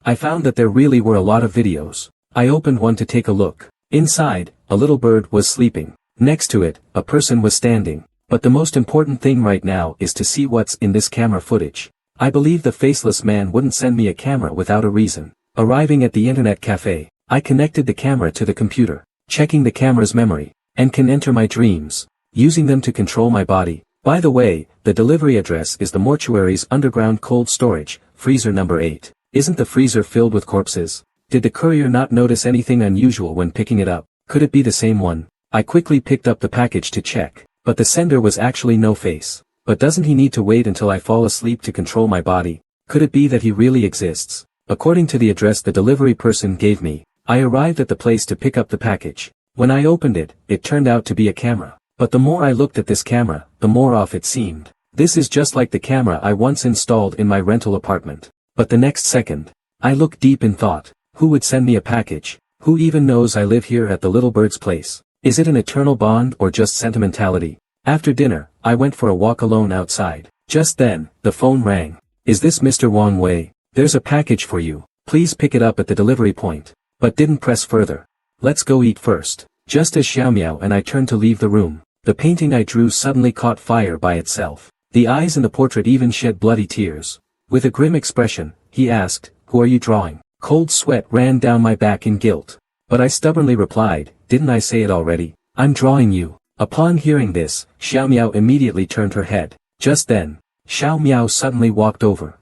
I found that there really were a lot of videos. I opened one to take a look. Inside, a little bird was sleeping. Next to it, a person was standing. But the most important thing right now is to see what's in this camera footage. I believe the faceless man wouldn't send me a camera without a reason. Arriving at the internet cafe, I connected the camera to the computer, checking the camera's memory, and can enter my dreams, using them to control my body. By the way, the delivery address is the mortuary's underground cold storage, freezer number 8. Isn't the freezer filled with corpses? Did the courier not notice anything unusual when picking it up? Could it be the same one? I quickly picked up the package to check, but the sender was actually no face. But doesn't he need to wait until I fall asleep to control my body? Could it be that he really exists? According to the address the delivery person gave me, I arrived at the place to pick up the package. When I opened it, it turned out to be a camera. But the more I looked at this camera, the more off it seemed. This is just like the camera I once installed in my rental apartment. But the next second, I looked deep in thought. Who would send me a package? Who even knows I live here at the little bird's place? Is it an eternal bond or just sentimentality? After dinner, I went for a walk alone outside. Just then, the phone rang. Is this Mr. Wang Wei? There's a package for you. Please pick it up at the delivery point. But didn't press further. Let's go eat first. Just as Xiaomiao and I turned to leave the room, the painting I drew suddenly caught fire by itself. The eyes in the portrait even shed bloody tears. With a grim expression, he asked, "Who are you drawing?" Cold sweat ran down my back in guilt. But I stubbornly replied, "Didn't I say it already? I'm drawing you." Upon hearing this, Xiaomiao immediately turned her head. Just then, Xiaomiao suddenly walked over.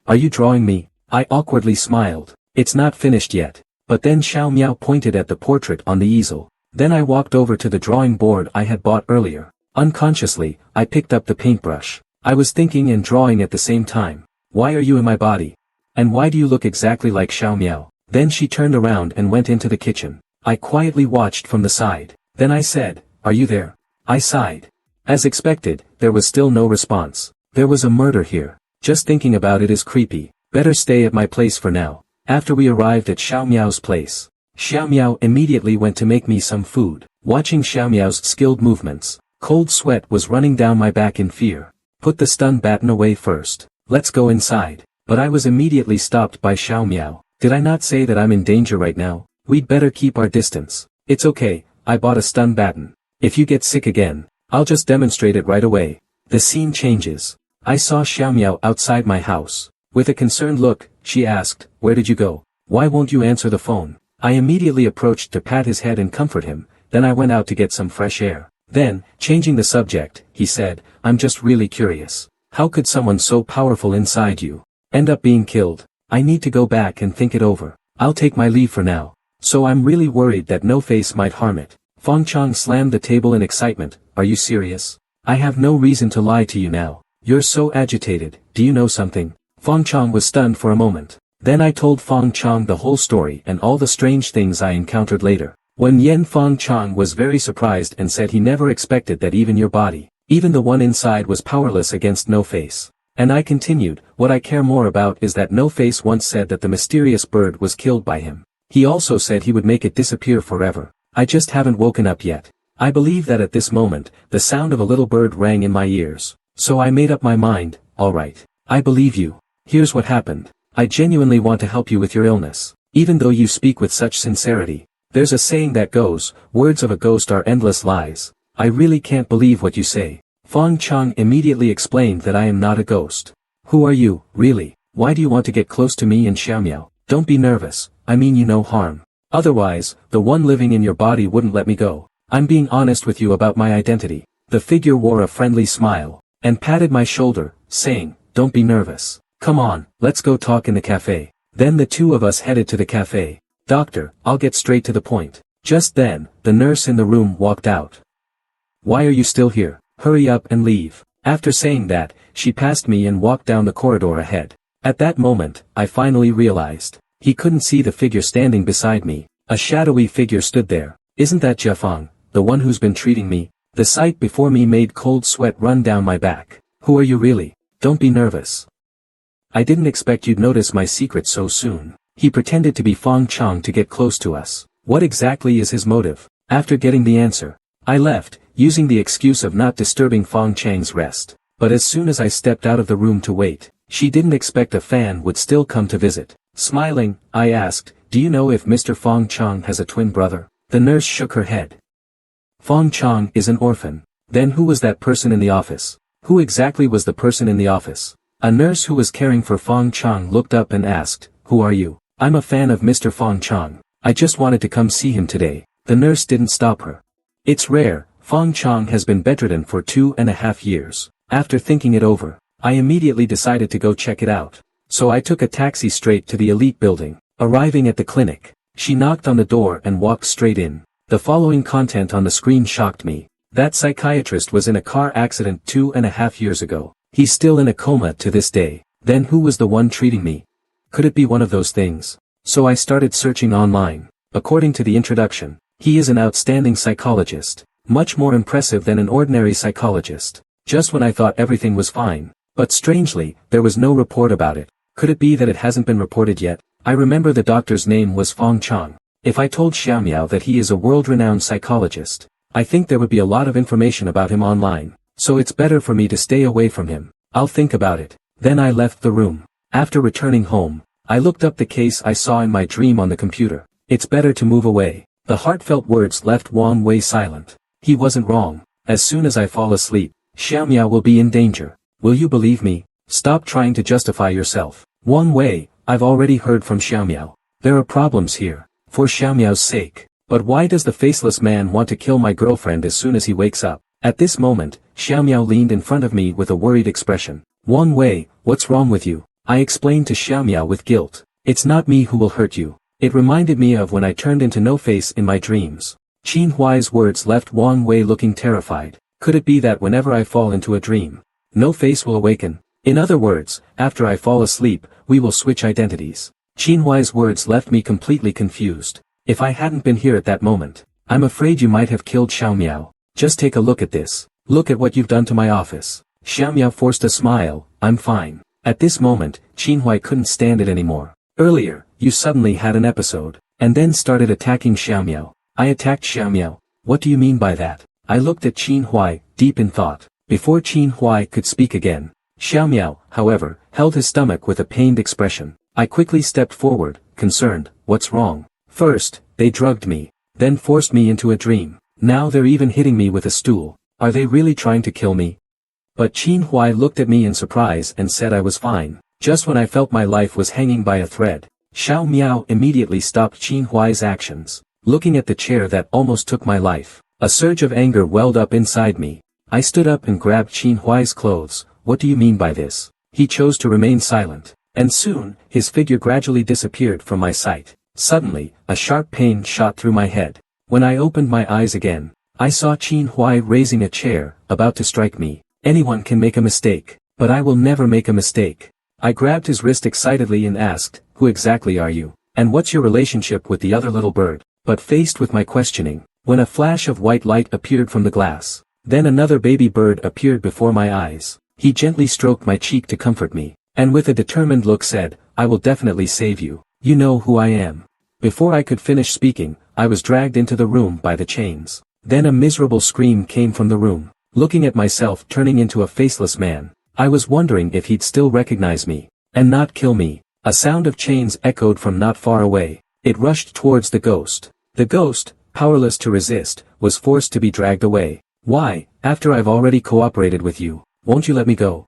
"Are you drawing me?" I awkwardly smiled. "It's not finished yet." But then Xiaomiao pointed at the portrait on the easel. Then I walked over to the drawing board I had bought earlier. Unconsciously, I picked up the paintbrush. I was thinking and drawing at the same time. "Why are you in my body? And why do you look exactly like Xiaomiao?" Then she turned around and went into the kitchen. I quietly watched from the side. Then I said, "Are you there?" I sighed. As expected, there was still no response. There was a murder here. Just thinking about it is creepy. Better stay at my place for now. After we arrived at Xiaomiao's place, Xiaomiao immediately went to make me some food. Watching Xiaomiao's skilled movements, cold sweat was running down my back in fear. "Put the stun baton away first. Let's go inside." But I was immediately stopped by Xiaomiao. "Did I not say that I'm in danger right now? We'd better keep our distance." "It's okay, I bought a stun baton. If you get sick again, I'll just demonstrate it right away." The scene changes. I saw Xiaomiao outside my house. With a concerned look, she asked, "Where did you go? Why won't you answer the phone?" I immediately approached to pat his head and comfort him, then I went out to get some fresh air. Then, changing the subject, he said, "I'm just really curious. How could someone so powerful inside you end up being killed? I need to go back and think it over. I'll take my leave for now. So I'm really worried that No Face might harm it." Fong Chong slammed the table in excitement. "Are you serious? I have no reason to lie to you now. You're so agitated. Do you know something?" Fong Chong was stunned for a moment. Then I told Fong Chong the whole story and all the strange things I encountered later. When Yen Fong Chong was very surprised and said he never expected that even your body, even the one inside, was powerless against No Face. And I continued, "What I care more about is that No Face once said that the mysterious bird was killed by him. He also said he would make it disappear forever. I just haven't woken up yet." I believe that at this moment, the sound of a little bird rang in my ears. So I made up my mind, "All right. I believe you. Here's what happened. I genuinely want to help you with your illness, even though you speak with such sincerity. There's a saying that goes, words of a ghost are endless lies. I really can't believe what you say." Fong Chong immediately explained that I am not a ghost. "Who are you, really? Why do you want to get close to me and Xiaomiao? Don't be nervous, I mean you no harm. Otherwise, the one living in your body wouldn't let me go. I'm being honest with you about my identity." The figure wore a friendly smile, and patted my shoulder, saying, "Don't be nervous. Come on, let's go talk in the cafe." Then the two of us headed to the cafe. "Doctor, I'll get straight to the point." Just then, the nurse in the room walked out. "Why are you still here? Hurry up and leave." After saying that, she passed me and walked down the corridor ahead. At that moment, I finally realized. He couldn't see the figure standing beside me. A shadowy figure stood there. Isn't that Jiafang, the one who's been treating me? The sight before me made cold sweat run down my back. "Who are you really? Don't be nervous. I didn't expect you'd notice my secret so soon." He pretended to be Fong Chong to get close to us. What exactly is his motive? After getting the answer, I left, using the excuse of not disturbing Fong Chang's rest. But as soon as I stepped out of the room to wait, she didn't expect a fan would still come to visit. Smiling, I asked, "Do you know if Mr. Fong Chong has a twin brother?" The nurse shook her head. "Fong Chong is an orphan." Then who was that person in the office? Who exactly was the person in the office? A nurse who was caring for Fong Chong looked up and asked, "Who are you?" "I'm a fan of Mr. Fong Chong. I just wanted to come see him today." The nurse didn't stop her. "It's rare, Fong Chong has been bedridden for 2.5 years. After thinking it over, I immediately decided to go check it out. So I took a taxi straight to the elite building. Arriving at the clinic, she knocked on the door and walked straight in. The following content on the screen shocked me. That psychiatrist was in a car accident 2.5 years ago. He's still in a coma to this day. Then who was the one treating me? Could it be one of those things? So I started searching online. According to the introduction, he is an outstanding psychologist. Much more impressive than an ordinary psychologist. Just when I thought everything was fine. But strangely, there was no report about it. Could it be that it hasn't been reported yet? I remember the doctor's name was Fong Chong. If I told Xiaomiao that he is a world-renowned psychologist, I think there would be a lot of information about him online. So it's better for me to stay away from him. I'll think about it. Then I left the room. After returning home, I looked up the case I saw in my dream on the computer. It's better to move away. The heartfelt words left Wang Wei silent. He wasn't wrong. As soon as I fall asleep, Xiaomiao will be in danger. Will you believe me? Stop trying to justify yourself. Wang Wei, I've already heard from Xiaomiao. There are problems here. For Xiaomiao's sake. But why does the faceless man want to kill my girlfriend as soon as he wakes up? At this moment, Xiaomiao leaned in front of me with a worried expression. Wang Wei, what's wrong with you? I explained to Xiaomiao with guilt. It's not me who will hurt you. It reminded me of when I turned into No Face in my dreams. Qin Huai's words left Wang Wei looking terrified. Could it be that whenever I fall into a dream, No Face will awaken? In other words, after I fall asleep, we will switch identities. Qin Huai's words left me completely confused. If I hadn't been here at that moment, I'm afraid you might have killed Xiaomiao. Just take a look at this. Look at what you've done to my office. Xiaomiao forced a smile. I'm fine. At this moment, Qin Huai couldn't stand it anymore. Earlier, you suddenly had an episode, and then started attacking Xiaomiao. I attacked Xiaomiao. What do you mean by that? I looked at Qin Huai, deep in thought. Before Qin Huai could speak again, Xiaomiao, however, held his stomach with a pained expression. I quickly stepped forward, concerned. What's wrong? First, they drugged me, then forced me into a dream. Now they're even hitting me with a stool. Are they really trying to kill me? But Qin Huai looked at me in surprise and said I was fine. Just when I felt my life was hanging by a thread, Xiaomiao immediately stopped Qin Huai's actions. Looking at the chair that almost took my life, a surge of anger welled up inside me. I stood up and grabbed Qin Huai's clothes. What do you mean by this? He chose to remain silent, and soon, his figure gradually disappeared from my sight. Suddenly, a sharp pain shot through my head. When I opened my eyes again, I saw Qin Huai raising a chair, about to strike me. Anyone can make a mistake, but I will never make a mistake. I grabbed his wrist excitedly and asked, who exactly are you? And what's your relationship with the other little bird? But faced with my questioning, when a flash of white light appeared from the glass, then another baby bird appeared before my eyes. He gently stroked my cheek to comfort me, and with a determined look said, I will definitely save you. You know who I am. Before I could finish speaking, I was dragged into the room by the chains. Then a miserable scream came from the room. Looking at myself turning into a faceless man, I was wondering if he'd still recognize me, and not kill me. A sound of chains echoed from not far away. It rushed towards the ghost. The ghost, powerless to resist, was forced to be dragged away. Why, after I've already cooperated with you, won't you let me go?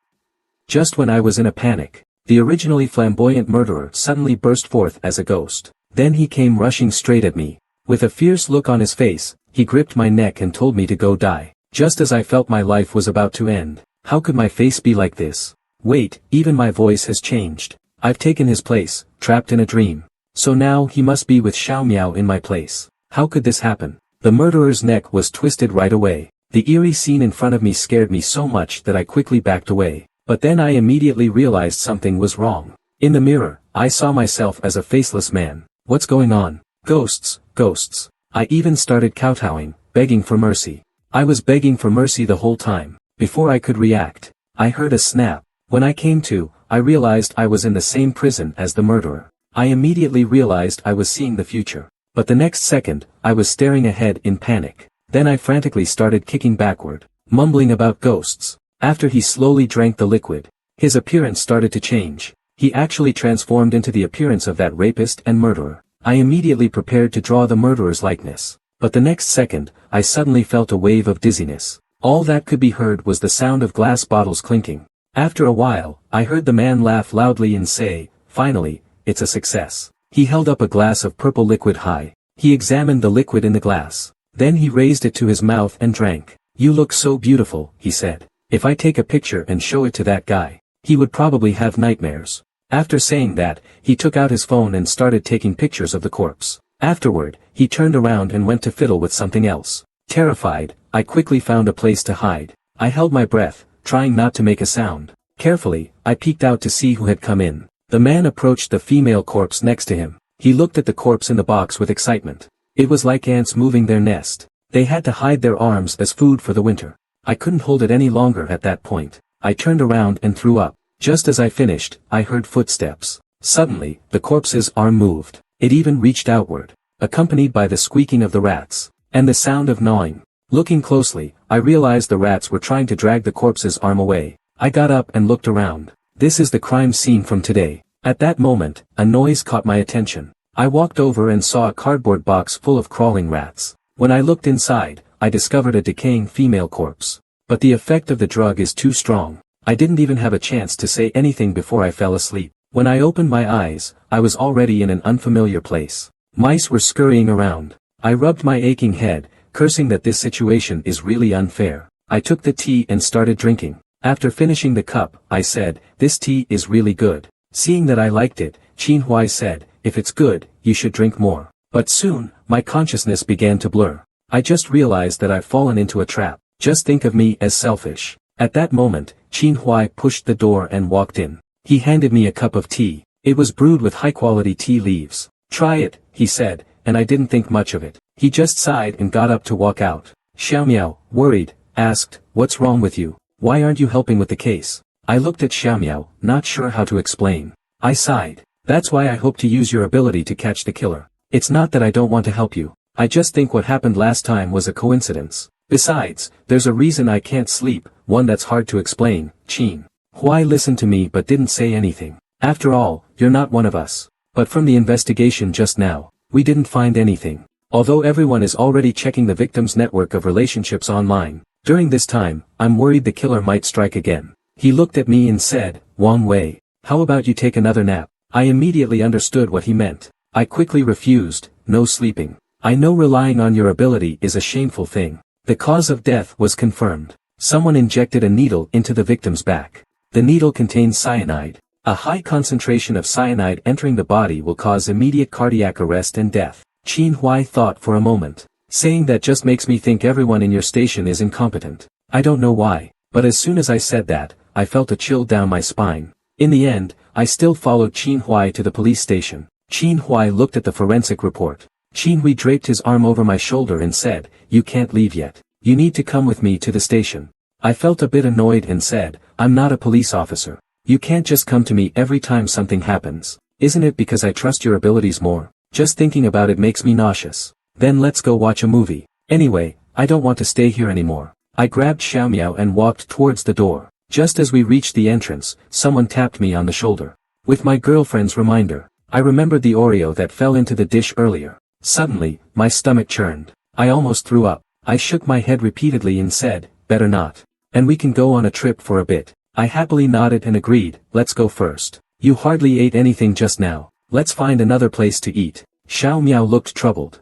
Just when I was in a panic, the originally flamboyant murderer suddenly burst forth as a ghost. Then he came rushing straight at me. With a fierce look on his face, he gripped my neck and told me to go die. Just as I felt my life was about to end. How could my face be like this? Wait, even my voice has changed. I've taken his place, trapped in a dream. So now he must be with Xiaomiao in my place. How could this happen? The murderer's neck was twisted right away. The eerie scene in front of me scared me so much that I quickly backed away. But then I immediately realized something was wrong. In the mirror, I saw myself as a faceless man. What's going on? Ghosts, ghosts. I even started kowtowing, begging for mercy. I was begging for mercy the whole time. Before I could react, I heard a snap. When I came to, I realized I was in the same prison as the murderer. I immediately realized I was seeing the future. But the next second, I was staring ahead in panic. Then I frantically started kicking backward, mumbling about ghosts. After he slowly drank the liquid, his appearance started to change. He actually transformed into the appearance of that rapist and murderer. I immediately prepared to draw the murderer's likeness. But the next second, I suddenly felt a wave of dizziness. All that could be heard was the sound of glass bottles clinking. After a while, I heard the man laugh loudly and say, "Finally, it's a success." He held up a glass of purple liquid high. He examined the liquid in the glass. Then he raised it to his mouth and drank. "You look so beautiful," he said. "If I take a picture and show it to that guy, he would probably have nightmares." After saying that, he took out his phone and started taking pictures of the corpse. Afterward, he turned around and went to fiddle with something else. Terrified, I quickly found a place to hide. I held my breath, trying not to make a sound. Carefully, I peeked out to see who had come in. The man approached the female corpse next to him. He looked at the corpse in the box with excitement. It was like ants moving their nest. They had to hide their arms as food for the winter. I couldn't hold it any longer at that point. I turned around and threw up. Just as I finished, I heard footsteps. Suddenly, the corpse's arm moved. It even reached outward, accompanied by the squeaking of the rats, and the sound of gnawing. Looking closely, I realized the rats were trying to drag the corpse's arm away. I got up and looked around. This is the crime scene from today. At that moment, a noise caught my attention. I walked over and saw a cardboard box full of crawling rats. When I looked inside, I discovered a decaying female corpse. But the effect of the drug is too strong. I didn't even have a chance to say anything before I fell asleep. When I opened my eyes, I was already in an unfamiliar place. Mice were scurrying around. I rubbed my aching head, cursing that this situation is really unfair. I took the tea and started drinking. After finishing the cup, I said, "This tea is really good." Seeing that I liked it, Qinhuai said, "If it's good, you should drink more." But soon, my consciousness began to blur. I just realized that I've fallen into a trap. Just think of me as selfish. At that moment, Qinhuai pushed the door and walked in. He handed me a cup of tea. It was brewed with high-quality tea leaves. "Try it," he said, and I didn't think much of it. He just sighed and got up to walk out. Xiaomiao, worried, asked, "What's wrong with you? Why aren't you helping with the case?" I looked at Xiaomiao, not sure how to explain. I sighed. "That's why I hope to use your ability to catch the killer. It's not that I don't want to help you. I just think what happened last time was a coincidence. Besides, there's a reason I can't sleep, one that's hard to explain." Qin Huai listened to me but didn't say anything. "After all, you're not one of us. But from the investigation just now, we didn't find anything. Although everyone is already checking the victim's network of relationships online, during this time, I'm worried the killer might strike again." He looked at me and said, "Wang Wei, how about you take another nap?" I immediately understood what he meant. I quickly refused, "No sleeping. I know relying on your ability is a shameful thing." The cause of death was confirmed. Someone injected a needle into the victim's back. The needle contains cyanide. A high concentration of cyanide entering the body will cause immediate cardiac arrest and death. Qin Huai thought for a moment. Saying that just makes me think everyone in your station is incompetent. I don't know why, but as soon as I said that, I felt a chill down my spine. In the end, I still followed Qin Huai to the police station. Qin Huai looked at the forensic report. Qin Hui draped his arm over my shoulder and said, "You can't leave yet. You need to come with me to the station." I felt a bit annoyed and said, "I'm not a police officer. You can't just come to me every time something happens. Isn't it because I trust your abilities more? Just thinking about it makes me nauseous. Then let's go watch a movie. Anyway, I don't want to stay here anymore." I grabbed Xiaomiao and walked towards the door. Just as we reached the entrance, someone tapped me on the shoulder. With my girlfriend's reminder, I remembered the Oreo that fell into the dish earlier. Suddenly, my stomach churned. I almost threw up. I shook my head repeatedly and said, "Better not. And we can go on a trip for a bit." I happily nodded and agreed, "Let's go first. You hardly ate anything just now. Let's find another place to eat." Xiao Miao looked troubled.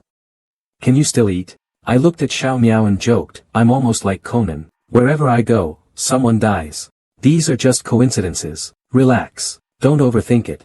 "Can you still eat?" I looked at Xiao Miao and joked, "I'm almost like Conan. Wherever I go, someone dies. These are just coincidences. Relax. Don't overthink it.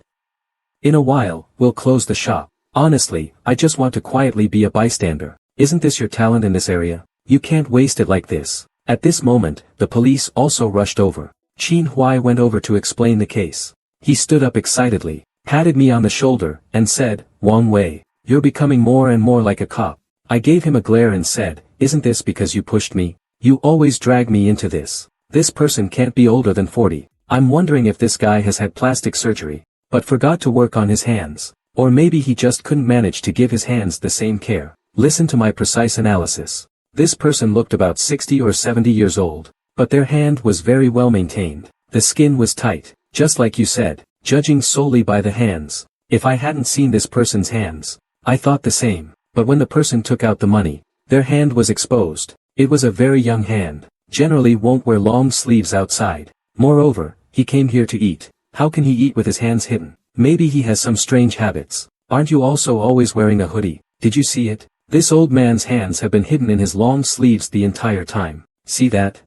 In a while, we'll close the shop. Honestly, I just want to quietly be a bystander. Isn't this your talent in this area? You can't waste it like this." At this moment, the police also rushed over. Qin Huai went over to explain the case. He stood up excitedly, patted me on the shoulder, and said, "Wang Wei, you're becoming more and more like a cop." I gave him a glare and said, "Isn't this because you pushed me? You always drag me into this. This person can't be older than 40. I'm wondering if this guy has had plastic surgery, but forgot to work on his hands. Or maybe he just couldn't manage to give his hands the same care. Listen to my precise analysis. This person looked about 60 or 70 years old, but their hand was very well maintained. The skin was tight, just like you said. judging solely by the hands. If I hadn't seen this person's hands, I thought the same, but when the person took out the money, their hand was exposed. It was a very young hand, generally won't wear long sleeves outside. Moreover, he came here to eat. How can he eat with his hands hidden? Maybe he has some strange habits. Aren't you also always wearing a hoodie? Did you see it? This old man's hands have been hidden in his long sleeves the entire time. See that?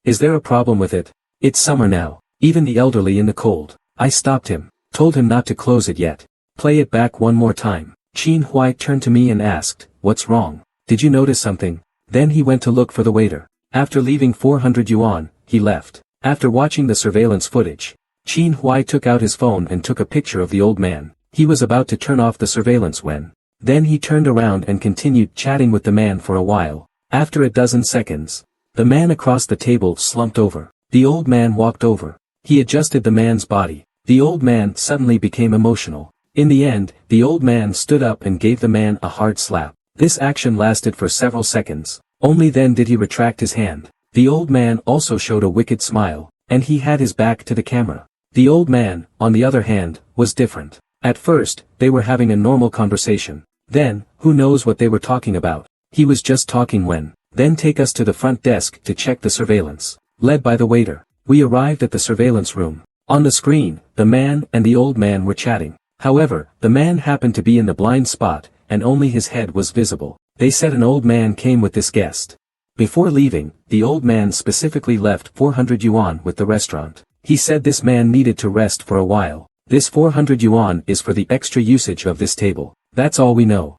Is there a problem with it? It's summer now, even the elderly in the cold. I stopped him, told him not to close it yet. Play it back one more time. Qin Huai turned to me and asked, "What's wrong? Did you notice something?" Then he went to look for the waiter. After leaving 400 yuan, he left. After watching the surveillance footage, Qin Huai took out his phone and took a picture of the old man. He was about to turn off the surveillance when. Then he turned around and continued chatting with the man for a while. After a dozen seconds, the man across the table slumped over. The old man walked over. He adjusted the man's body. The old man suddenly became emotional. In the end, the old man stood up and gave the man a hard slap. This action lasted for several seconds. Only then did he retract his hand. The old man also showed a wicked smile, and he had his back to the camera. The old man, on the other hand, was different. At first, they were having a normal conversation. Then, who knows what they were talking about. He was just talking when. Then take us to the front desk to check the surveillance. Led by the waiter. We arrived at the surveillance room. On the screen, the man and the old man were chatting. However, the man happened to be in the blind spot, and only his head was visible. They said an old man came with this guest. Before leaving, the old man specifically left 400 yuan with the restaurant. He said this man needed to rest for a while. This 400 yuan is for the extra usage of this table. That's all we know.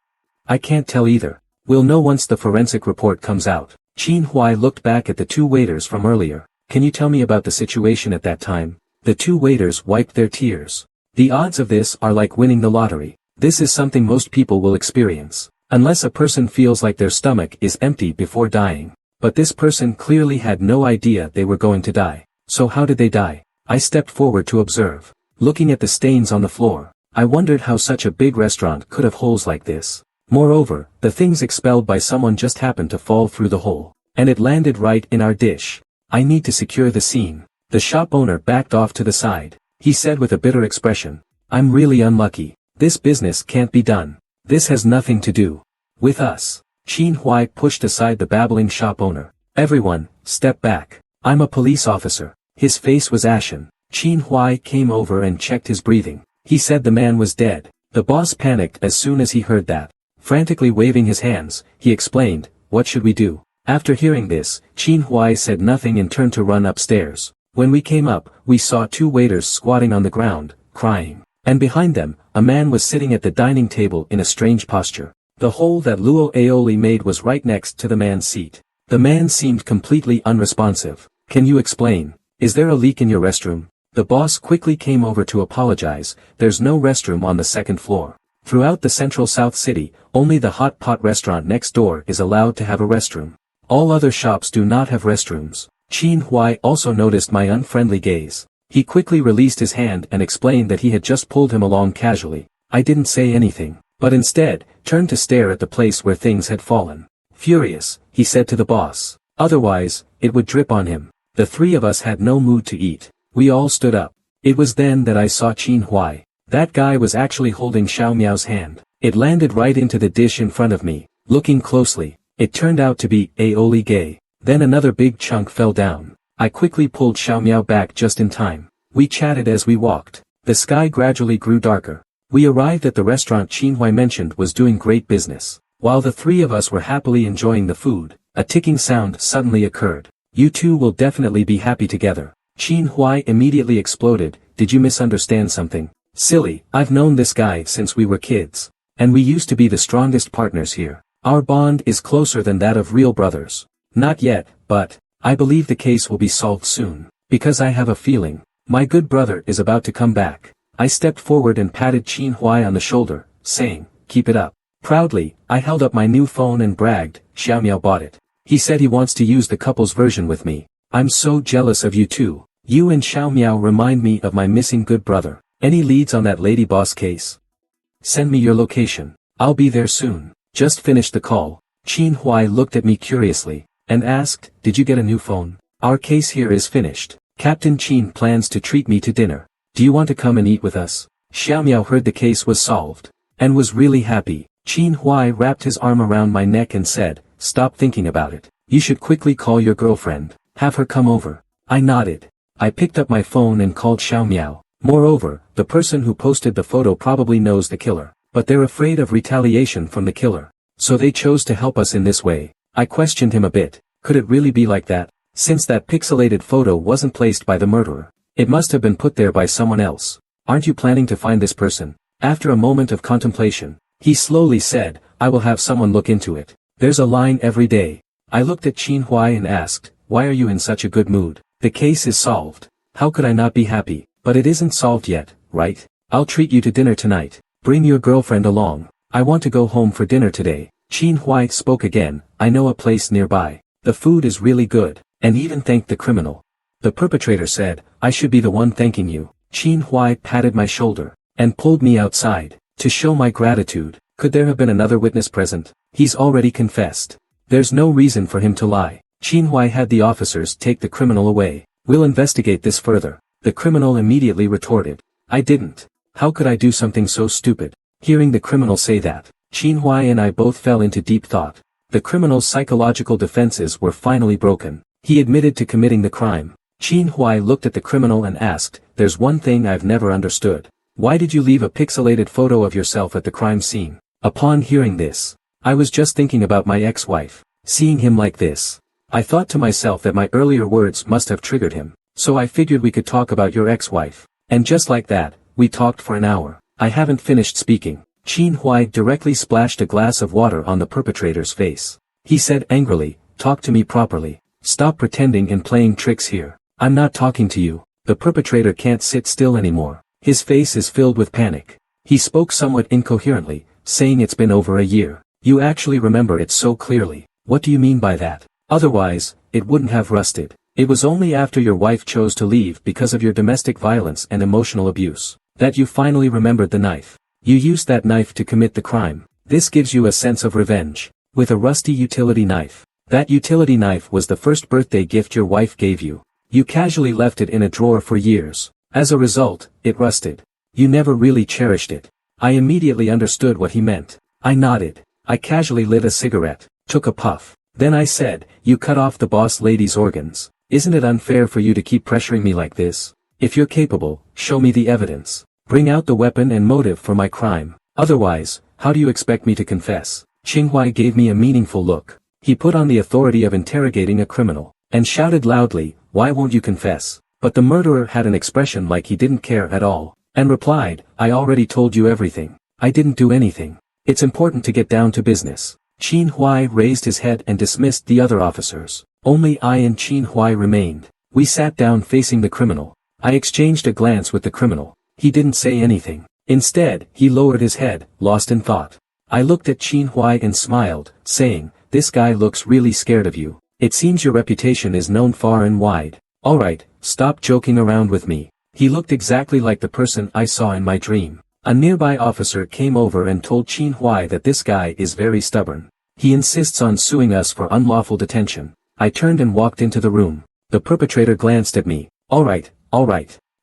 I can't tell either. We'll know once the forensic report comes out. Qin Huai looked back at the two waiters from earlier. Can you tell me about the situation at that time? The two waiters wiped their tears. The odds of this are like winning the lottery. This is something most people will experience. Unless a person feels like their stomach is empty before dying. But this person clearly had no idea they were going to die. So how did they die? I stepped forward to observe. Looking at the stains on the floor, I wondered how such a big restaurant could have holes like this. Moreover, the things expelled by someone just happened to fall through the hole. And it landed right in our dish. I need to secure the scene. The shop owner backed off to the side. He said with a bitter expression, "I'm really unlucky. This business can't be done. This has nothing to do with us." Qin Huai pushed aside the babbling shop owner. "Everyone, step back. I'm a police officer." His face was ashen. Qin Huai came over and checked his breathing. He said the man was dead. The boss panicked as soon as he heard that. Frantically waving his hands, he explained, "What should we do?" After hearing this, Qin Huai said nothing and turned to run upstairs. When we came up, we saw two waiters squatting on the ground, crying. And behind them, a man was sitting at the dining table in a strange posture. The hole that Luo Aoli made was right next to the man's seat. The man seemed completely unresponsive. "Can you explain? Is there a leak in your restroom?" The boss quickly came over to apologize. "There's no restroom on the second floor. Throughout the central South City, only the hot pot restaurant next door is allowed to have a restroom. All other shops do not have restrooms." Qin Huai also noticed my unfriendly gaze. He quickly released his hand and explained that he had just pulled him along casually. I didn't say anything, but instead, turned to stare at the place where things had fallen. Furious, he said to the boss. Otherwise, it would drip on him. The three of us had no mood to eat. We all stood up. It was then that I saw Qin Huai. That guy was actually holding Xiao Miao's hand. It landed right into the dish in front of me. Looking closely, it turned out to be aioli gay. Then another big chunk fell down. I quickly pulled Xiao Miao back just in time. We chatted as we walked. The sky gradually grew darker. We arrived at the restaurant Qin Huai mentioned was doing great business. While the three of us were happily enjoying the food, a ticking sound suddenly occurred. "You two will definitely be happy together." Qin Huai immediately exploded. "Did you misunderstand something? Silly, I've known this guy since we were kids. And we used to be the strongest partners here. Our bond is closer than that of real brothers." "Not yet, but I believe the case will be solved soon. Because I have a feeling my good brother is about to come back." I stepped forward and patted Qin Huai on the shoulder, saying, "Keep it up." Proudly, I held up my new phone and bragged, "Xiao Miao bought it. He said he wants to use the couple's version with me. I'm so jealous of you two. You and Xiao Miao remind me of my missing good brother. Any leads on that lady boss case? Send me your location. I'll be there soon." Just finished the call. Qin Huai looked at me curiously, and asked, "Did you get a new phone? Our case here is finished. Captain Qin plans to treat me to dinner." Do you want to come and eat with us? Xiao Miao heard the case was solved, and was really happy. Qin Huai wrapped his arm around my neck and said, stop thinking about it. You should quickly call your girlfriend, have her come over. I nodded. I picked up my phone and called Xiao Miao. Moreover, the person who posted the photo probably knows the killer, but they're afraid of retaliation from the killer. So they chose to help us in this way. I questioned him a bit. Could it really be like that? Since that pixelated photo wasn't placed by the murderer, it must have been put there by someone else. Aren't you planning to find this person? After a moment of contemplation, he slowly said, I will have someone look into it. There's a line every day. I looked at Qin Huai and asked, why are you in such a good mood? The case is solved. How could I not be happy? But it isn't solved yet, right? I'll treat you to dinner tonight. Bring your girlfriend along. I want to go home for dinner today. Qin Huai spoke again, I know a place nearby. The food is really good, and even thanked the criminal. The perpetrator said, I should be the one thanking you. Qin Huai patted my shoulder, and pulled me outside. To show my gratitude, could there have been another witness present? He's already confessed. There's no reason for him to lie. Qin Huai had the officers take the criminal away. We'll investigate this further. The criminal immediately retorted. I didn't. How could I do something so stupid? Hearing the criminal say that, Qin Huai and I both fell into deep thought. The criminal's psychological defenses were finally broken. He admitted to committing the crime. Qin Huai looked at the criminal and asked, there's one thing I've never understood. Why did you leave a pixelated photo of yourself at the crime scene? Upon hearing this, I was just thinking about my ex-wife. Seeing him like this, I thought to myself that my earlier words must have triggered him. So I figured we could talk about your ex-wife. And just like that, we talked for an hour. I haven't finished speaking. Qin Huai directly splashed a glass of water on the perpetrator's face. He said angrily, talk to me properly. Stop pretending and playing tricks here. I'm not talking to you. The perpetrator can't sit still anymore. His face is filled with panic. He spoke somewhat incoherently, saying it's been over a year. You actually remember it so clearly. What do you mean by that? Otherwise, it wouldn't have rusted. It was only after your wife chose to leave because of your domestic violence and emotional abuse that you finally remembered the knife. You used that knife to commit the crime. This gives you a sense of revenge. With a rusty utility knife. That utility knife was the first birthday gift your wife gave you. You casually left it in a drawer for years. As a result, it rusted. You never really cherished it. I immediately understood what he meant. I nodded. I casually lit a cigarette, took a puff. Then I said, you cut off the boss lady's organs. Isn't it unfair for you to keep pressuring me like this? If you're capable, show me the evidence. Bring out the weapon and motive for my crime. Otherwise, how do you expect me to confess? Qin Huai gave me a meaningful look. He put on the authority of interrogating a criminal, and shouted loudly, why won't you confess? But the murderer had an expression like he didn't care at all, and replied, I already told you everything. I didn't do anything. It's important to get down to business. Qin Huai raised his head and dismissed the other officers. Only I and Qin Huai remained. We sat down facing the criminal. I exchanged a glance with the criminal. He didn't say anything. Instead, he lowered his head, lost in thought. I looked at Qin Huai and smiled, saying, this guy looks really scared of you. It seems your reputation is known far and wide. Alright, stop joking around with me. He looked exactly like the person I saw in my dream. A nearby officer came over and told Qin Huai that this guy is very stubborn. He insists on suing us for unlawful detention. I turned and walked into the room. The perpetrator glanced at me. Alright.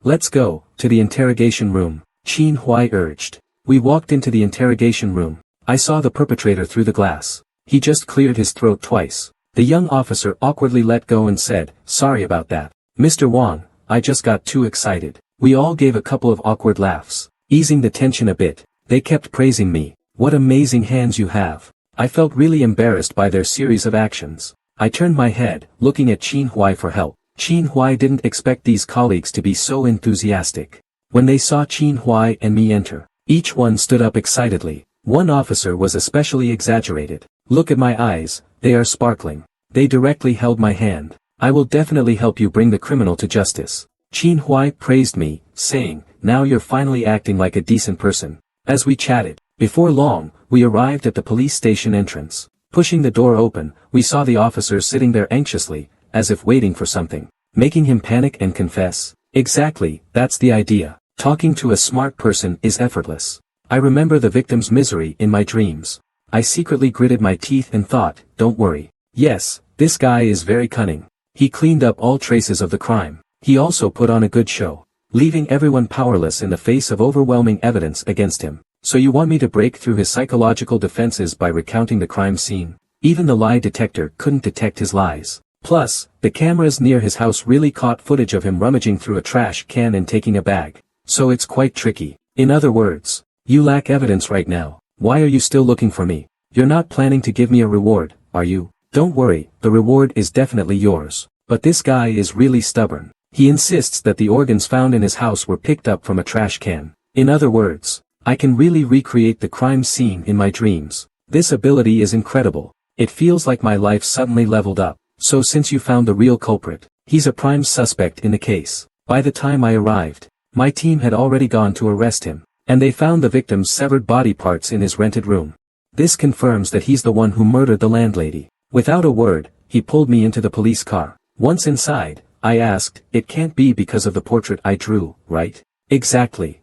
Let's go, to the interrogation room, Qin Huai urged. We walked into the interrogation room. I saw the perpetrator through the glass. He just cleared his throat twice. The young officer awkwardly let go and said, sorry about that. Mr. Wang, I just got too excited. We all gave a couple of awkward laughs, easing the tension a bit. They kept praising me. What amazing hands you have. I felt really embarrassed by their series of actions. I turned my head, looking at Qin Huai for help. Qin Huai didn't expect these colleagues to be so enthusiastic. When they saw Qin Huai and me enter, each one stood up excitedly. One officer was especially exaggerated. Look at my eyes, they are sparkling. They directly held my hand. I will definitely help you bring the criminal to justice. Qin Huai praised me, saying, now you're finally acting like a decent person. As we chatted, before long, we arrived at the police station entrance. Pushing the door open, we saw the officer sitting there anxiously, as if waiting for something, making him panic and confess. Exactly, that's the idea. Talking to a smart person is effortless. I remember the victim's misery in my dreams. I secretly gritted my teeth and thought, don't worry. Yes, this guy is very cunning. He cleaned up all traces of the crime. He also put on a good show. leaving everyone powerless in the face of overwhelming evidence against him. So you want me to break through his psychological defenses by recounting the crime scene? Even the lie detector couldn't detect his lies. Plus, the cameras near his house really caught footage of him rummaging through a trash can and taking a bag. So it's quite tricky. In other words, you lack evidence right now. Why are you still looking for me? You're not planning to give me a reward, are you? Don't worry, the reward is definitely yours. But this guy is really stubborn. He insists that the organs found in his house were picked up from a trash can. In other words, I can really recreate the crime scene in my dreams. This ability is incredible. It feels like my life suddenly leveled up. So since you found the real culprit, he's a prime suspect in the case. By the time I arrived, my team had already gone to arrest him, and they found the victim's severed body parts in his rented room. This confirms that he's the one who murdered the landlady. Without a word, he pulled me into the police car. Once inside, I asked, "It can't be because of the portrait I drew, right?" "Exactly.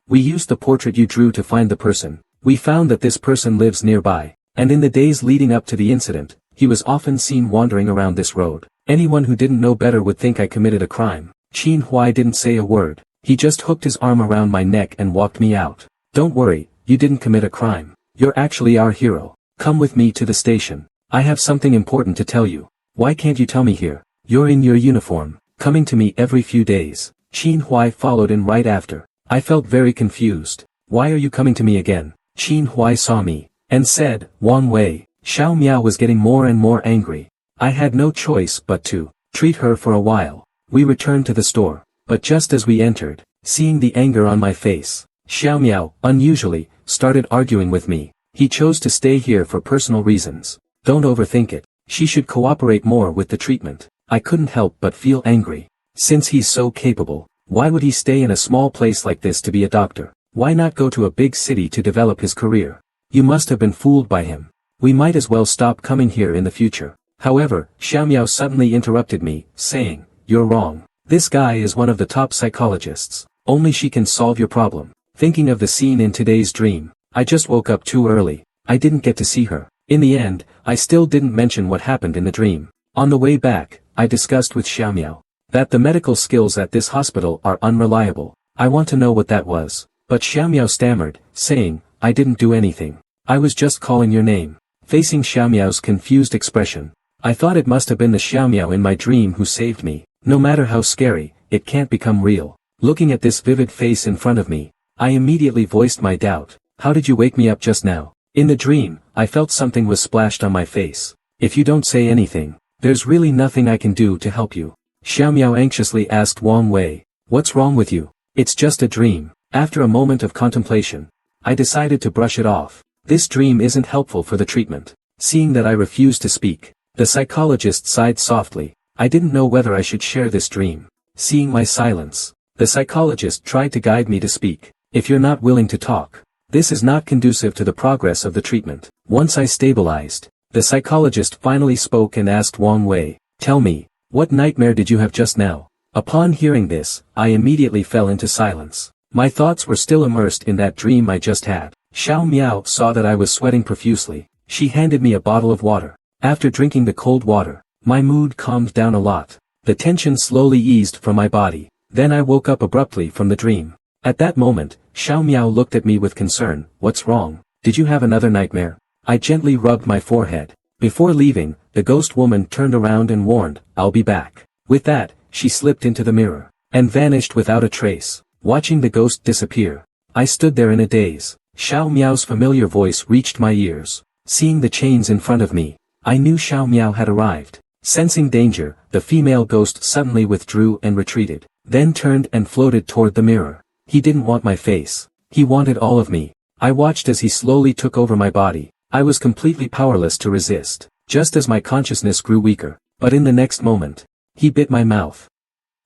We used the portrait you drew to find the person. We found that this person lives nearby, and in the days leading up to the incident, he was often seen wandering around this road. Anyone who didn't know better would think I committed a crime." Qin Huai didn't say a word. He just hooked his arm around my neck and walked me out. "Don't worry, you didn't commit a crime. You're actually our hero. Come with me to the station. I have something important to tell you." "Why can't you tell me here? You're in your uniform, coming to me every few days." Qin Huai followed in right after. I felt very confused. "Why are you coming to me again?" Qin Huai saw me, and said, "Wang Wei." Xiao Miao was getting more and more angry. I had no choice but to treat her for a while. We returned to the store, but just as we entered, seeing the anger on my face, Xiao Miao, unusually, started arguing with me. He chose to stay here for personal reasons. Don't overthink it. She should cooperate more with the treatment. I couldn't help but feel angry. Since he's so capable, why would he stay in a small place like this to be a doctor? Why not go to a big city to develop his career? You must have been fooled by him. We might as well stop coming here in the future. However, Xiao Miao suddenly interrupted me, saying, "You're wrong. This guy is one of the top psychologists. Only she can solve your problem." Thinking of the scene in today's dream, I just woke up too early. I didn't get to see her. In the end, I still didn't mention what happened in the dream. On the way back, I discussed with Xiao Miao that the medical skills at this hospital are unreliable. I want to know what that was. But Xiao Miao stammered, saying, "I didn't do anything. I was just calling your name." Facing Xiao Miao's confused expression, I thought it must have been the Xiao Miao in my dream who saved me. No matter how scary, it can't become real. Looking at this vivid face in front of me, I immediately voiced my doubt. "How did you wake me up just now?" In the dream, I felt something was splashed on my face. "If you don't say anything, there's really nothing I can do to help you." Xiao Miao anxiously asked Wang Wei, "What's wrong with you?" "It's just a dream." After a moment of contemplation, I decided to brush it off. This dream isn't helpful for the treatment. Seeing that I refused to speak, the psychologist sighed softly. I didn't know whether I should share this dream. Seeing my silence, the psychologist tried to guide me to speak. "If you're not willing to talk, this is not conducive to the progress of the treatment." Once I stabilized, the psychologist finally spoke and asked Wang Wei, "Tell me, what nightmare did you have just now?" Upon hearing this, I immediately fell into silence. My thoughts were still immersed in that dream I just had. Xiao Miao saw that I was sweating profusely. She handed me a bottle of water. After drinking the cold water, my mood calmed down a lot. The tension slowly eased from my body. Then I woke up abruptly from the dream. At that moment, Xiao Miao looked at me with concern. "What's wrong? Did you have another nightmare?" I gently rubbed my forehead. Before leaving, the ghost woman turned around and warned, "I'll be back." With that, she slipped into the mirror, and vanished without a trace. Watching the ghost disappear, I stood there in a daze. Xiao Miao's familiar voice reached my ears. Seeing the chains in front of me, I knew Xiao Miao had arrived. Sensing danger, the female ghost suddenly withdrew and retreated, then turned and floated toward the mirror. He didn't want my face. He wanted all of me. I watched as he slowly took over my body. I was completely powerless to resist, just as my consciousness grew weaker. But in the next moment, he bit my mouth.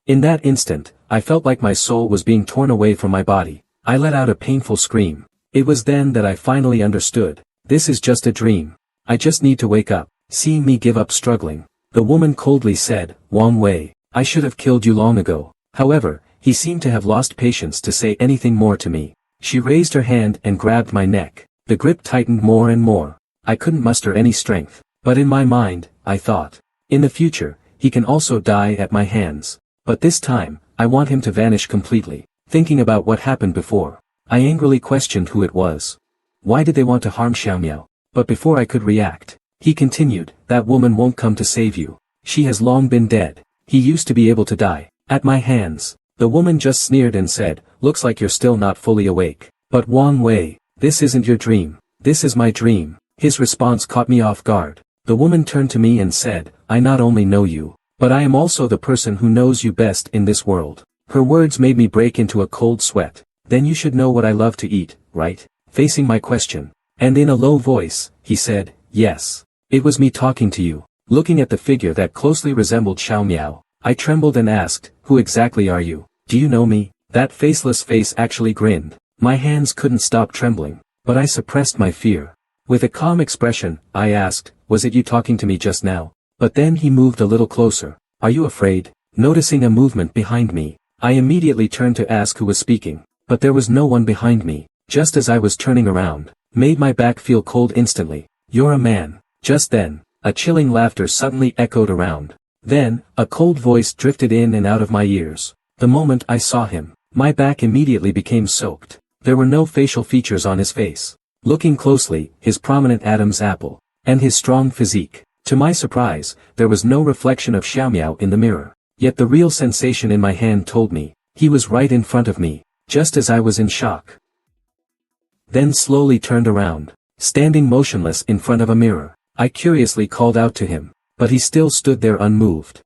In that instant, I felt like my soul was being torn away from my body. I let out a painful scream. It was then that I finally understood. This is just a dream. I just need to wake up. Seeing me give up struggling, the woman coldly said, "Wang Wei, I should have killed you long ago." However, he seemed to have lost patience to say anything more to me. She raised her hand and grabbed my neck. The grip tightened more and more. I couldn't muster any strength. But in my mind, I thought, in the future, he can also die at my hands. But this time, I want him to vanish completely. Thinking about what happened before, I angrily questioned who it was. Why did they want to harm Xiaomiao? But before I could react, he continued, that woman won't come to save you. She has long been dead. He used to be able to die at my hands. The woman just sneered and said, looks like you're still not fully awake. But Wang Wei, this isn't your dream. This is my dream. His response caught me off guard. The woman turned to me and said, I not only know you, but I am also the person who knows you best in this world. Her words made me break into a cold sweat. Then you should know what I love to eat, right? Facing my question, and in a low voice, he said, yes. It was me talking to you. Looking at the figure that closely resembled Xiaomiao, I trembled and asked, who exactly are you? Do you know me? That faceless face actually grinned. My hands couldn't stop trembling, but I suppressed my fear. With a calm expression, I asked, was it you talking to me just now? But then he moved a little closer. Are you afraid? Noticing a movement behind me, I immediately turned to ask who was speaking, but there was no one behind me. Just as I was turning around, made my back feel cold instantly. You're a man. Just then, a chilling laughter suddenly echoed around. Then, a cold voice drifted in and out of my ears. The moment I saw him, my back immediately became soaked. There were no facial features on his face. Looking closely, his prominent Adam's apple, and his strong physique. To my surprise, there was no reflection of Xiaomiao in the mirror. Yet the real sensation in my hand told me, he was right in front of me, just as I was in shock. Then slowly turned around, standing motionless in front of a mirror. I curiously called out to him, but he still stood there unmoved.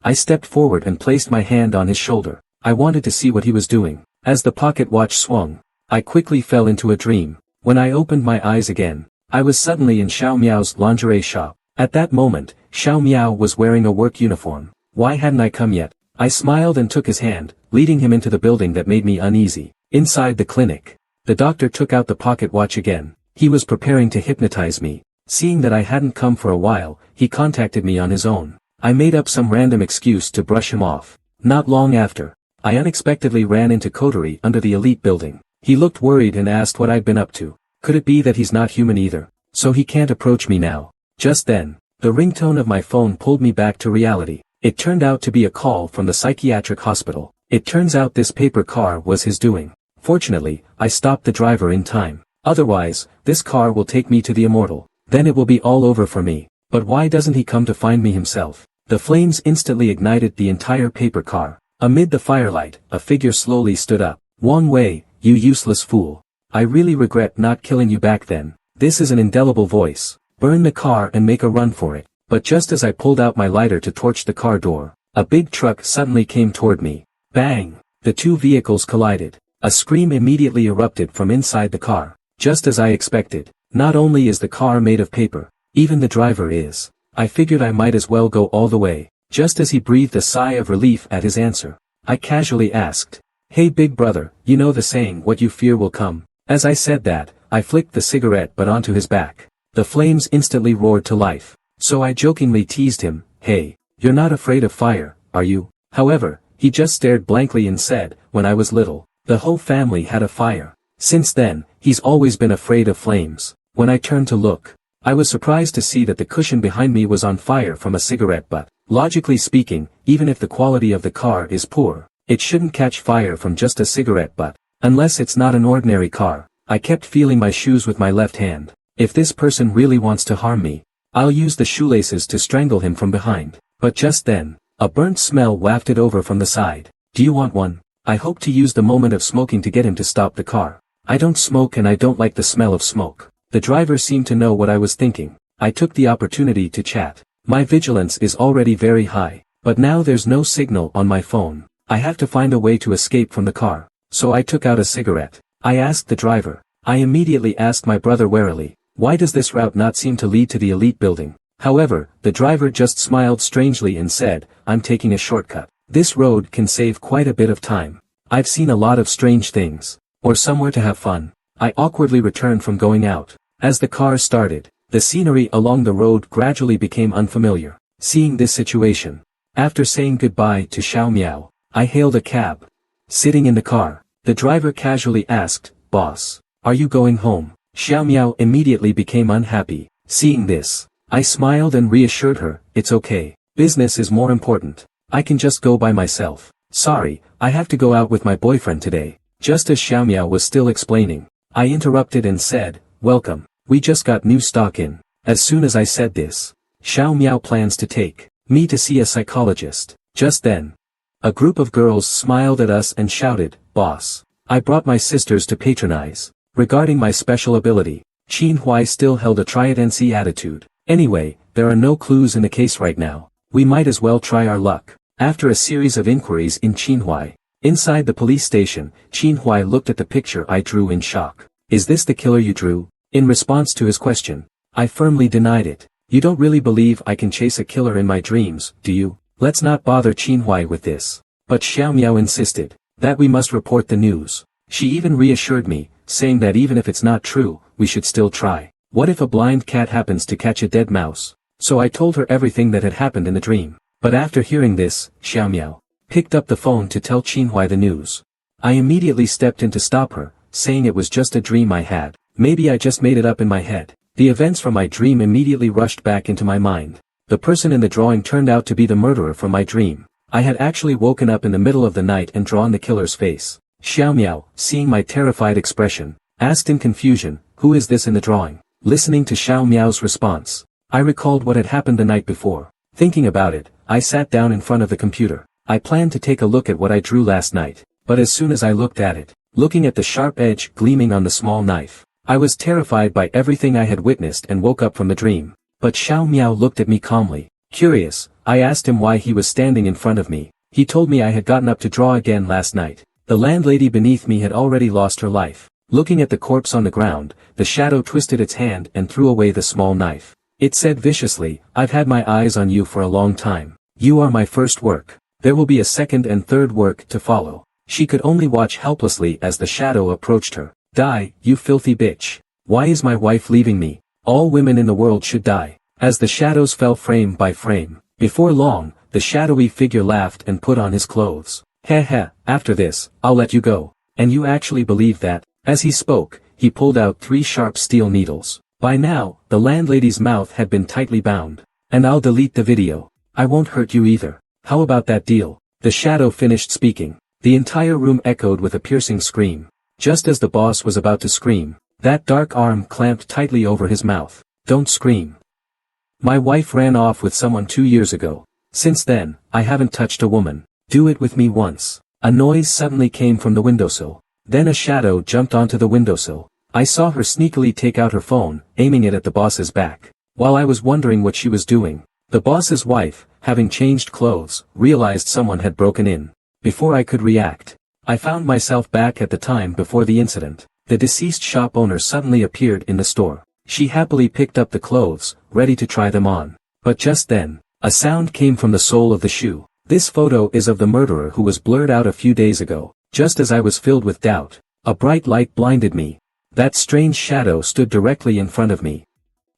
I stepped forward and placed my hand on his shoulder. I wanted to see what he was doing. As the pocket watch swung, I quickly fell into a dream. When I opened my eyes again, I was suddenly in Xiaomiao's lingerie shop. At that moment, Xiaomiao was wearing a work uniform. Why hadn't I come yet? I smiled and took his hand, leading him into the building that made me uneasy. Inside the clinic, the doctor took out the pocket watch again. He was preparing to hypnotize me. Seeing that I hadn't come for a while, he contacted me on his own. I made up some random excuse to brush him off. Not long after, I unexpectedly ran into Coterie under the elite building. He looked worried and asked what I'd been up to. Could it be that he's not human either, so he can't approach me now? Just then, the ringtone of my phone pulled me back to reality. It turned out to be a call from the psychiatric hospital. It turns out this paper car was his doing. Fortunately, I stopped the driver in time. Otherwise, this car will take me to the immortal. Then it will be all over for me. But why doesn't he come to find me himself? The flames instantly ignited the entire paper car. Amid the firelight, a figure slowly stood up. Wang Wei, you useless fool. I really regret not killing you back then. This is an indelible voice. Burn the car and make a run for it. But just as I pulled out my lighter to torch the car door, a big truck suddenly came toward me. Bang! The two vehicles collided. A scream immediately erupted from inside the car. Just as I expected. Not only is the car made of paper, even the driver is. I figured I might as well go all the way. Just as he breathed a sigh of relief at his answer, I casually asked, hey big brother, you know the saying, what you fear will come. As I said that, I flicked the cigarette butt onto his back. The flames instantly roared to life. So I jokingly teased him, hey, you're not afraid of fire, are you? However, he just stared blankly and said, when I was little, the whole family had a fire. Since then, he's always been afraid of flames. When I turned to look, I was surprised to see that the cushion behind me was on fire from a cigarette butt. Logically speaking, even if the quality of the car is poor, it shouldn't catch fire from just a cigarette butt. Unless it's not an ordinary car. I kept feeling my shoes with my left hand. If this person really wants to harm me, I'll use the shoelaces to strangle him from behind. But just then, a burnt smell wafted over from the side. Do you want one? I hope to use the moment of smoking to get him to stop the car. I don't smoke and I don't like the smell of smoke. The driver seemed to know what I was thinking. I took the opportunity to chat. My vigilance is already very high, but now there's no signal on my phone. I have to find a way to escape from the car. So I took out a cigarette. I asked the driver. I immediately asked my brother warily, why does this route not seem to lead to the elite building? However, the driver just smiled strangely and said, I'm taking a shortcut. This road can save quite a bit of time. I've seen a lot of strange things. Or somewhere to have fun. I awkwardly returned from going out. As the car started, the scenery along the road gradually became unfamiliar. Seeing this situation, after saying goodbye to Xiaomiao, I hailed a cab. Sitting in the car, the driver casually asked, boss, are you going home? Xiaomiao immediately became unhappy. Seeing this, I smiled and reassured her, it's okay. Business is more important. I can just go by myself. Sorry, I have to go out with my boyfriend today. Just as Xiao Miao was still explaining, I interrupted and said, welcome, we just got new stock in. As soon as I said this, Xiao Miao plans to take me to see a psychologist. Just then, a group of girls smiled at us and shouted, boss. I brought my sisters to patronize. Regarding my special ability, Qin Huai still held a try-it-and-see attitude. Anyway, there are no clues in the case right now. We might as well try our luck. After a series of inquiries in Qin Huai, inside the police station, Qin Huai looked at the picture I drew in shock. Is this the killer you drew? In response to his question, I firmly denied it. You don't really believe I can chase a killer in my dreams, do you? Let's not bother Qin Huai with this. But Xiao Miao insisted that we must report the news. She even reassured me, saying that even if it's not true, we should still try. What if a blind cat happens to catch a dead mouse? So I told her everything that had happened in the dream. But after hearing this, Xiao Miao picked up the phone to tell Qin Huai the news. I immediately stepped in to stop her, saying it was just a dream I had. Maybe I just made it up in my head. The events from my dream immediately rushed back into my mind. The person in the drawing turned out to be the murderer from my dream. I had actually woken up in the middle of the night and drawn the killer's face. Xiao Miao, seeing my terrified expression, asked in confusion, who is this in the drawing? Listening to Xiao Miao's response, I recalled what had happened the night before. Thinking about it, I sat down in front of the computer. I planned to take a look at what I drew last night, but as soon as I looked at it, looking at the sharp edge gleaming on the small knife, I was terrified by everything I had witnessed and woke up from the dream. But Xiao Miao looked at me calmly. Curious, I asked him why he was standing in front of me. He told me I had gotten up to draw again last night. The landlady beneath me had already lost her life. Looking at the corpse on the ground, the shadow twisted its hand and threw away the small knife. It said viciously, I've had my eyes on you for a long time. You are my first work. There will be a second and third work to follow. She could only watch helplessly as the shadow approached her. Die, you filthy bitch. Why is my wife leaving me? All women in the world should die. As the shadows fell frame by frame, before long, the shadowy figure laughed and put on his clothes. Heh heh, after this, I'll let you go. And you actually believe that? As he spoke, he pulled out 3 sharp steel needles. By now, the landlady's mouth had been tightly bound. And I'll delete the video. I won't hurt you either. How about that deal? The shadow finished speaking. The entire room echoed with a piercing scream. Just as the boss was about to scream, that dark arm clamped tightly over his mouth. Don't scream. My wife ran off with someone 2 years ago. Since then, I haven't touched a woman. Do it with me once. A noise suddenly came from the windowsill. Then a shadow jumped onto the windowsill. I saw her sneakily take out her phone, aiming it at the boss's back. While I was wondering what she was doing, the boss's wife, having changed clothes, realized someone had broken in. Before I could react, I found myself back at the time before the incident. The deceased shop owner suddenly appeared in the store. She happily picked up the clothes, ready to try them on. But just then, a sound came from the sole of the shoe. This photo is of the murderer who was blurred out a few days ago. Just as I was filled with doubt, a bright light blinded me. That strange shadow stood directly in front of me.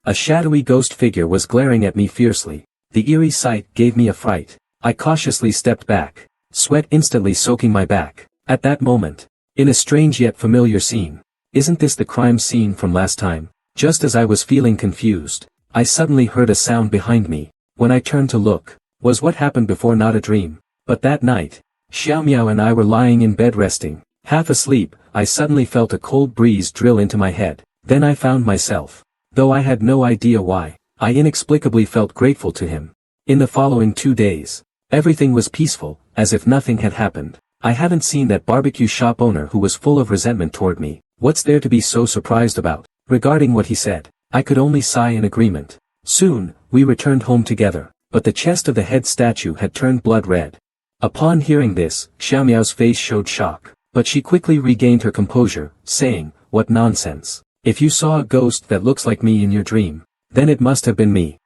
A shadowy ghost figure was glaring at me fiercely. The eerie sight gave me a fright. I cautiously stepped back, sweat instantly soaking my back. At that moment, in a strange yet familiar scene. Isn't this the crime scene from last time? Just as I was feeling confused, I suddenly heard a sound behind me. When I turned to look, was what happened before not a dream? But that night, Xiao Miao and I were lying in bed resting. Half asleep, I suddenly felt a cold breeze drill into my head. Then I found myself. Though I had no idea why, I inexplicably felt grateful to him. In the following 2 days, everything was peaceful, as if nothing had happened. I haven't seen that barbecue shop owner who was full of resentment toward me. What's there to be so surprised about? Regarding what he said, I could only sigh in agreement. Soon, we returned home together, but the chest of the head statue had turned blood red. Upon hearing this, Xiao Miao's face showed shock, but she quickly regained her composure, saying, "What nonsense. If you saw a ghost that looks like me in your dream, then it must have been me.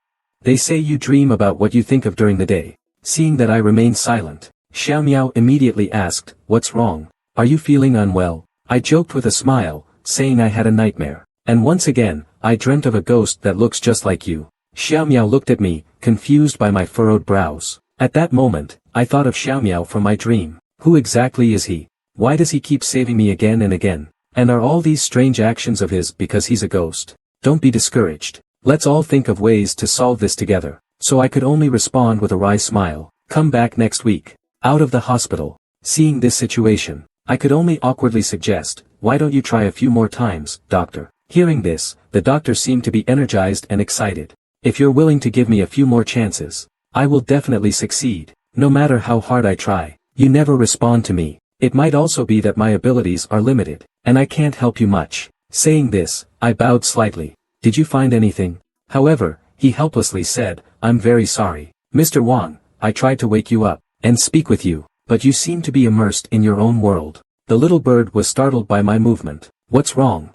They say you dream about what you think of during the day." Seeing that I remained silent, Xiao Miao immediately asked, "What's wrong? Are you feeling unwell?" I joked with a smile, saying I had a nightmare. And once again, I dreamt of a ghost that looks just like you. Xiao Miao looked at me, confused by my furrowed brows. At that moment, I thought of Xiao Miao from my dream. Who exactly is he? Why does he keep saving me again and again? And are all these strange actions of his because he's a ghost? Don't be discouraged. Let's all think of ways to solve this together. So I could only respond with a wry smile. Come back next week. out of the hospital. Seeing this situation, I could only awkwardly suggest, why don't you try a few more times, doctor? Hearing this, the doctor seemed to be energized and excited. If you're willing to give me a few more chances, I will definitely succeed, no matter how hard I try. You never respond to me. It might also be that my abilities are limited, and I can't help you much. Saying this, I bowed slightly. Did you find anything? However, he helplessly said, I'm very sorry. Mr. Wang, I tried to wake you up, and speak with you, but you seem to be immersed in your own world. The little bird was startled by my movement. What's wrong?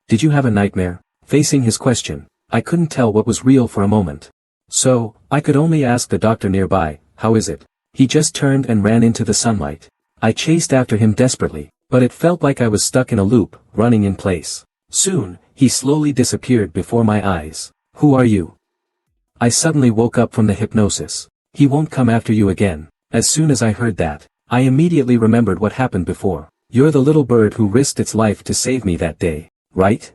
Did you have a nightmare? Facing his question, I couldn't tell what was real for a moment. So, I could only ask the doctor nearby, how is it? He just turned and ran into the sunlight. I chased after him desperately, but it felt like I was stuck in a loop, running in place. Soon, he slowly disappeared before my eyes. Who are you? I suddenly woke up from the hypnosis. He won't come after you again. As soon as I heard that, I immediately remembered what happened before. You're the little bird who risked its life to save me that day, right?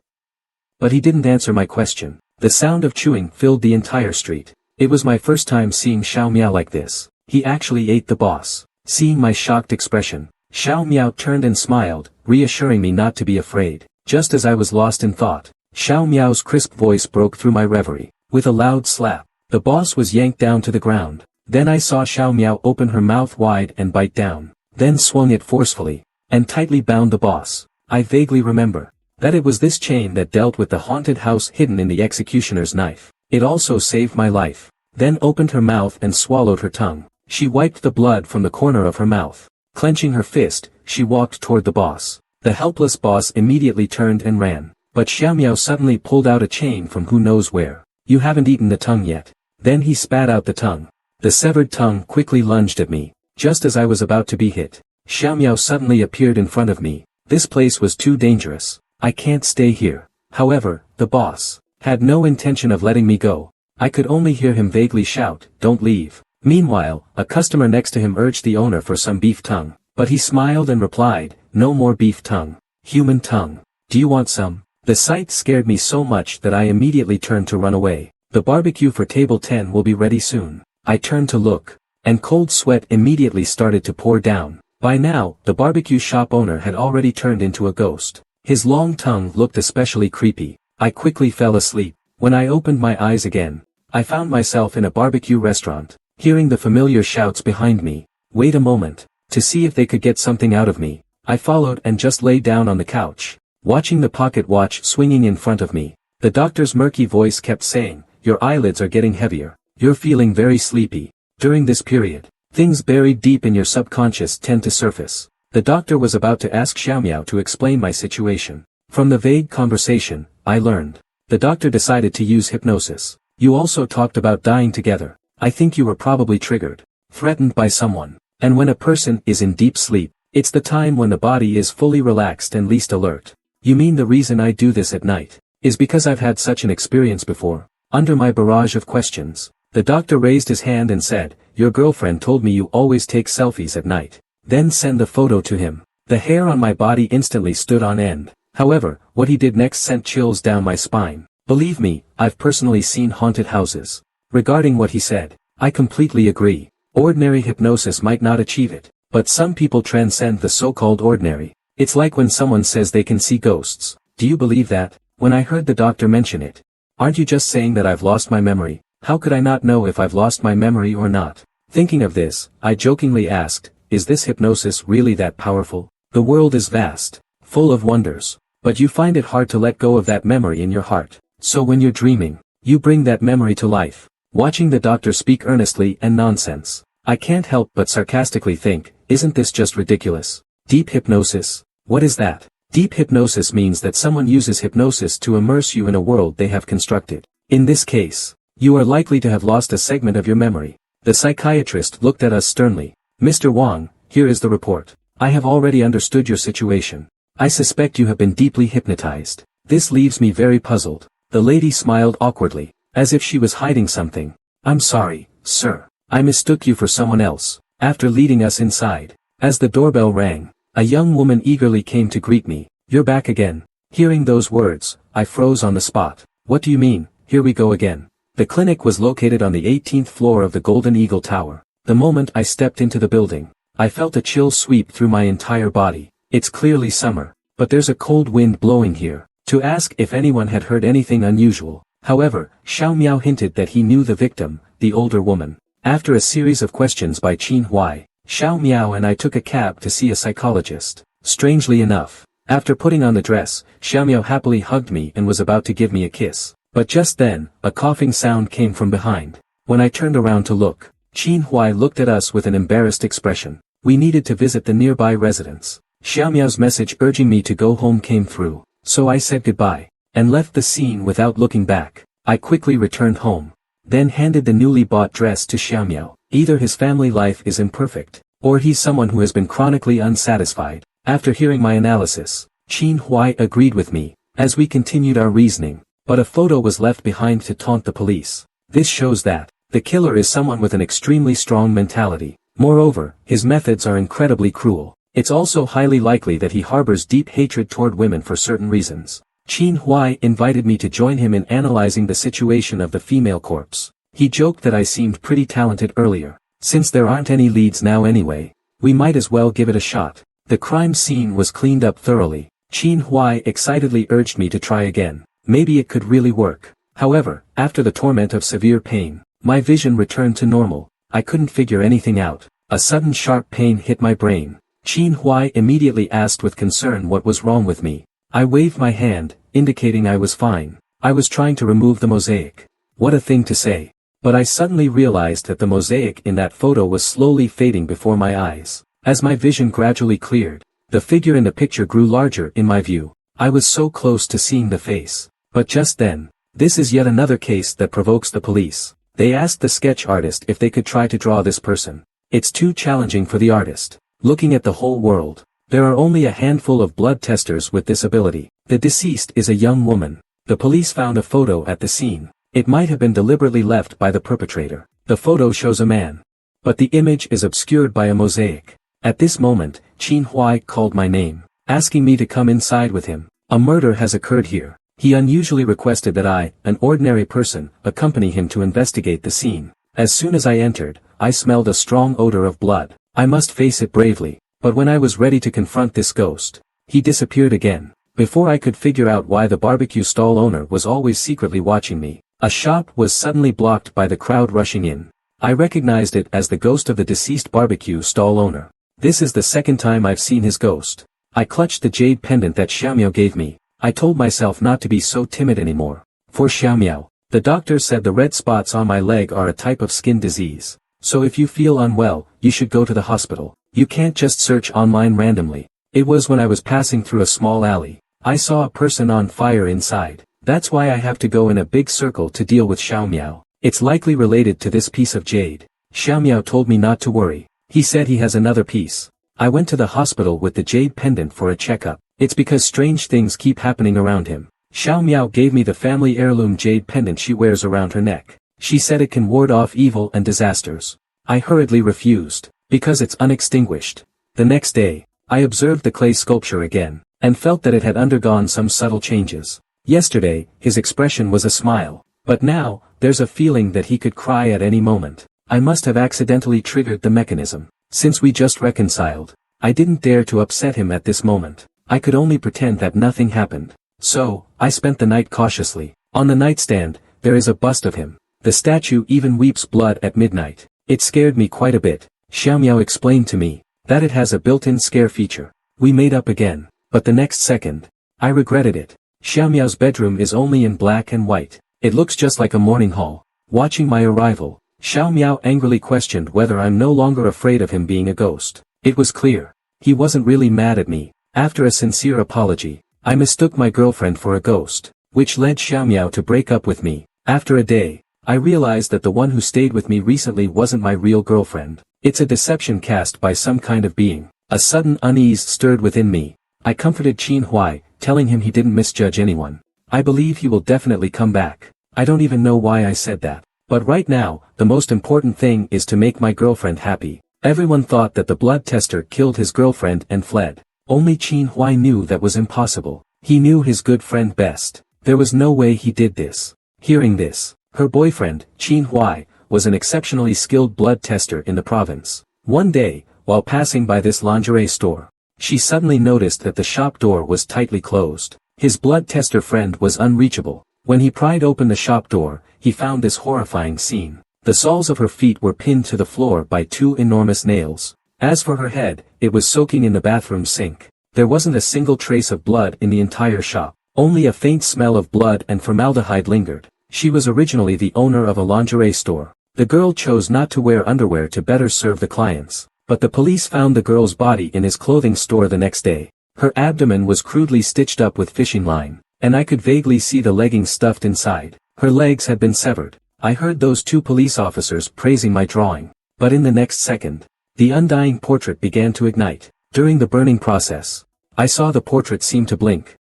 But he didn't answer my question. The sound of chewing filled the entire street. It was my first time seeing Xiao Miao like this. He actually ate the boss. Seeing my shocked expression, Xiao Miao turned and smiled, reassuring me not to be afraid. Just as I was lost in thought, Xiao Miao's crisp voice broke through my reverie. With a loud slap, the boss was yanked down to the ground. Then I saw Xiao Miao open her mouth wide and bite down, then swung it forcefully, and tightly bound the boss. I vaguely remember that it was this chain that dealt with the haunted house hidden in the executioner's knife. It also saved my life. Then opened her mouth and swallowed her tongue. She wiped the blood from the corner of her mouth. Clenching her fist, she walked toward the boss. The helpless boss immediately turned and ran. But Xiao Miao suddenly pulled out a chain from who knows where. You haven't eaten the tongue yet. Then he spat out the tongue. The severed tongue quickly lunged at me. Just as I was about to be hit, Xiao Miao suddenly appeared in front of me. This place was too dangerous. I can't stay here. However, the boss had no intention of letting me go. I could only hear him vaguely shout, don't leave. Meanwhile, a customer next to him urged the owner for some beef tongue, but he smiled and replied, no more beef tongue. Human tongue. Do you want some? The sight scared me so much that I immediately turned to run away. The barbecue for table 10 will be ready soon. I turned to look, and cold sweat immediately started to pour down. By now, the barbecue shop owner had already turned into a ghost. His long tongue looked especially creepy. I quickly fell asleep. When I opened my eyes again, I found myself in a barbecue restaurant, hearing the familiar shouts behind me. Wait a moment, to see if they could get something out of me. I followed and just lay down on the couch, watching the pocket watch swinging in front of me. The doctor's murky voice kept saying, your eyelids are getting heavier. You're feeling very sleepy. During this period, things buried deep in your subconscious tend to surface. The doctor was about to ask Xiao Miao to explain my situation. From the vague conversation, I learned. The doctor decided to use hypnosis. You also talked about dying together. I think you were probably triggered, threatened by someone. And when a person is in deep sleep, it's the time when the body is fully relaxed and least alert. You mean the reason I do this at night is because I've had such an experience before? Under my barrage of questions, the doctor raised his hand and said, your girlfriend told me you always take selfies at night. Then send the photo to him. The hair on my body instantly stood on end. However, what he did next sent chills down my spine. Believe me, I've personally seen haunted houses. Regarding what he said, I completely agree. Ordinary hypnosis might not achieve it, but some people transcend the so-called ordinary. It's like when someone says they can see ghosts. Do you believe that? When I heard the doctor mention it, aren't you just saying that I've lost my memory? How could I not know if I've lost my memory or not? Thinking of this, I jokingly asked, is this hypnosis really that powerful? The world is vast, full of wonders, but you find it hard to let go of that memory in your heart. So when you're dreaming, you bring that memory to life. Watching the doctor speak earnestly and nonsense, I can't help but sarcastically think, isn't this just ridiculous? Deep hypnosis? What is that? Deep hypnosis means that someone uses hypnosis to immerse you in a world they have constructed. In this case, you are likely to have lost a segment of your memory. The psychiatrist looked at us sternly. Mr. Wang, here is the report. I have already understood your situation. I suspect you have been deeply hypnotized. This leaves me very puzzled. The lady smiled awkwardly, as if she was hiding something. I'm sorry, sir. I mistook you for someone else. After leading us inside, as the doorbell rang, a young woman eagerly came to greet me. You're back again. Hearing those words, I froze on the spot. What do you mean, here we go again? The clinic was located on the 18th floor of the Golden Eagle Tower. The moment I stepped into the building, I felt a chill sweep through my entire body. It's clearly summer, but there's a cold wind blowing here. To ask if anyone had heard anything unusual. However, Xiao Miao hinted that he knew the victim, the older woman. After a series of questions by Qin Huai, Xiao Miao and I took a cab to see a psychologist. Strangely enough, after putting on the dress, Xiao Miao happily hugged me and was about to give me a kiss. But just then, a coughing sound came from behind. When I turned around to look, Qin Huai looked at us with an embarrassed expression. We needed to visit the nearby residence. Xiao Miao's message urging me to go home came through, so I said goodbye, and left the scene without looking back. I quickly returned home, then handed the newly bought dress to Xiao Miao. Either his family life is imperfect, or he's someone who has been chronically unsatisfied. After hearing my analysis, Qin Huai agreed with me, as we continued our reasoning, but a photo was left behind to taunt the police. This shows that the killer is someone with an extremely strong mentality. Moreover, his methods are incredibly cruel. It's also highly likely that he harbors deep hatred toward women for certain reasons. Qin Huai invited me to join him in analyzing the situation of the female corpse. He joked that I seemed pretty talented earlier. Since there aren't any leads now anyway, we might as well give it a shot. The crime scene was cleaned up thoroughly. Qin Huai excitedly urged me to try again. Maybe it could really work. However, after the torment of severe pain, my vision returned to normal. I couldn't figure anything out. A sudden sharp pain hit my brain. Qin Huai immediately asked with concern what was wrong with me. I waved my hand, indicating I was fine. I was trying to remove the mosaic. What a thing to say. But I suddenly realized that the mosaic in that photo was slowly fading before my eyes. As my vision gradually cleared, the figure in the picture grew larger in my view. I was so close to seeing the face. But just then, this is yet another case that provokes the police. They asked the sketch artist if they could try to draw this person. It's too challenging for the artist. Looking at the whole world, there are only a handful of blood testers with this ability. The deceased is a young woman. The police found a photo at the scene. It might have been deliberately left by the perpetrator. The photo shows a man, but the image is obscured by a mosaic. At this moment, Qin Huai called my name, asking me to come inside with him. A murder has occurred here. He unusually requested that I, an ordinary person, accompany him to investigate the scene. As soon as I entered, I smelled a strong odor of blood. I must face it bravely, but when I was ready to confront this ghost, he disappeared again. Before I could figure out why the barbecue stall owner was always secretly watching me, a shop was suddenly blocked by the crowd rushing in. I recognized it as the ghost of the deceased barbecue stall owner. This is the second time I've seen his ghost. I clutched the jade pendant that Xiao Miao gave me. I told myself not to be so timid anymore. For Xiao Miao, the doctor said the red spots on my leg are a type of skin disease. So if you feel unwell, you should go to the hospital. You can't just search online randomly. It was when I was passing through a small alley. I saw a person on fire inside. That's why I have to go in a big circle to deal with Xiao Miao. It's likely related to this piece of jade. Xiao Miao told me not to worry. He said he has another piece. I went to the hospital with the jade pendant for a checkup. It's because strange things keep happening around him. Xiao Miao gave me the family heirloom jade pendant she wears around her neck. She said it can ward off evil and disasters. I hurriedly refused, because it's unextinguished. The next day, I observed the clay sculpture again, and felt that it had undergone some subtle changes. Yesterday, his expression was a smile, but now, there's a feeling that he could cry at any moment. I must have accidentally triggered the mechanism. Since we just reconciled, I didn't dare to upset him at this moment. I could only pretend that nothing happened. So, I spent the night cautiously. On the nightstand, there is a bust of him. The statue even weeps blood at midnight. It scared me quite a bit. Xiao Miao explained to me that it has a built-in scare feature. We made up again, but the next second, I regretted it. Xiao Miao's bedroom is only in black and white. It looks just like a morning hall. Watching my arrival, Xiao Miao angrily questioned whether I'm no longer afraid of him being a ghost. It was clear. He wasn't really mad at me. After a sincere apology, I mistook my girlfriend for a ghost, which led Xiao Miao to break up with me. After a day, I realized that the one who stayed with me recently wasn't my real girlfriend. It's a deception cast by some kind of being. A sudden unease stirred within me. I comforted Qin Huai, telling him he didn't misjudge anyone. I believe he will definitely come back. I don't even know why I said that. But right now, the most important thing is to make my girlfriend happy. Everyone thought that the blood tester killed his girlfriend and fled. Only Qin Huai knew that was impossible. He knew his good friend best. There was no way he did this. Hearing this, her boyfriend, Qin Huai, was an exceptionally skilled blood tester in the province. One day, while passing by this lingerie store, she suddenly noticed that the shop door was tightly closed. His blood tester friend was unreachable. When he pried open the shop door, he found this horrifying scene. The soles of her feet were pinned to the floor by two enormous nails. As for her head, it was soaking in the bathroom sink. There wasn't a single trace of blood in the entire shop. Only a faint smell of blood and formaldehyde lingered. She was originally the owner of a lingerie store. The girl chose not to wear underwear to better serve the clients. But the police found the girl's body in his clothing store the next day. Her abdomen was crudely stitched up with fishing line, and I could vaguely see the leggings stuffed inside. Her legs had been severed. I heard those two police officers praising my drawing. But in the next second, the undying portrait began to ignite. During the burning process, I saw the portrait seem to blink.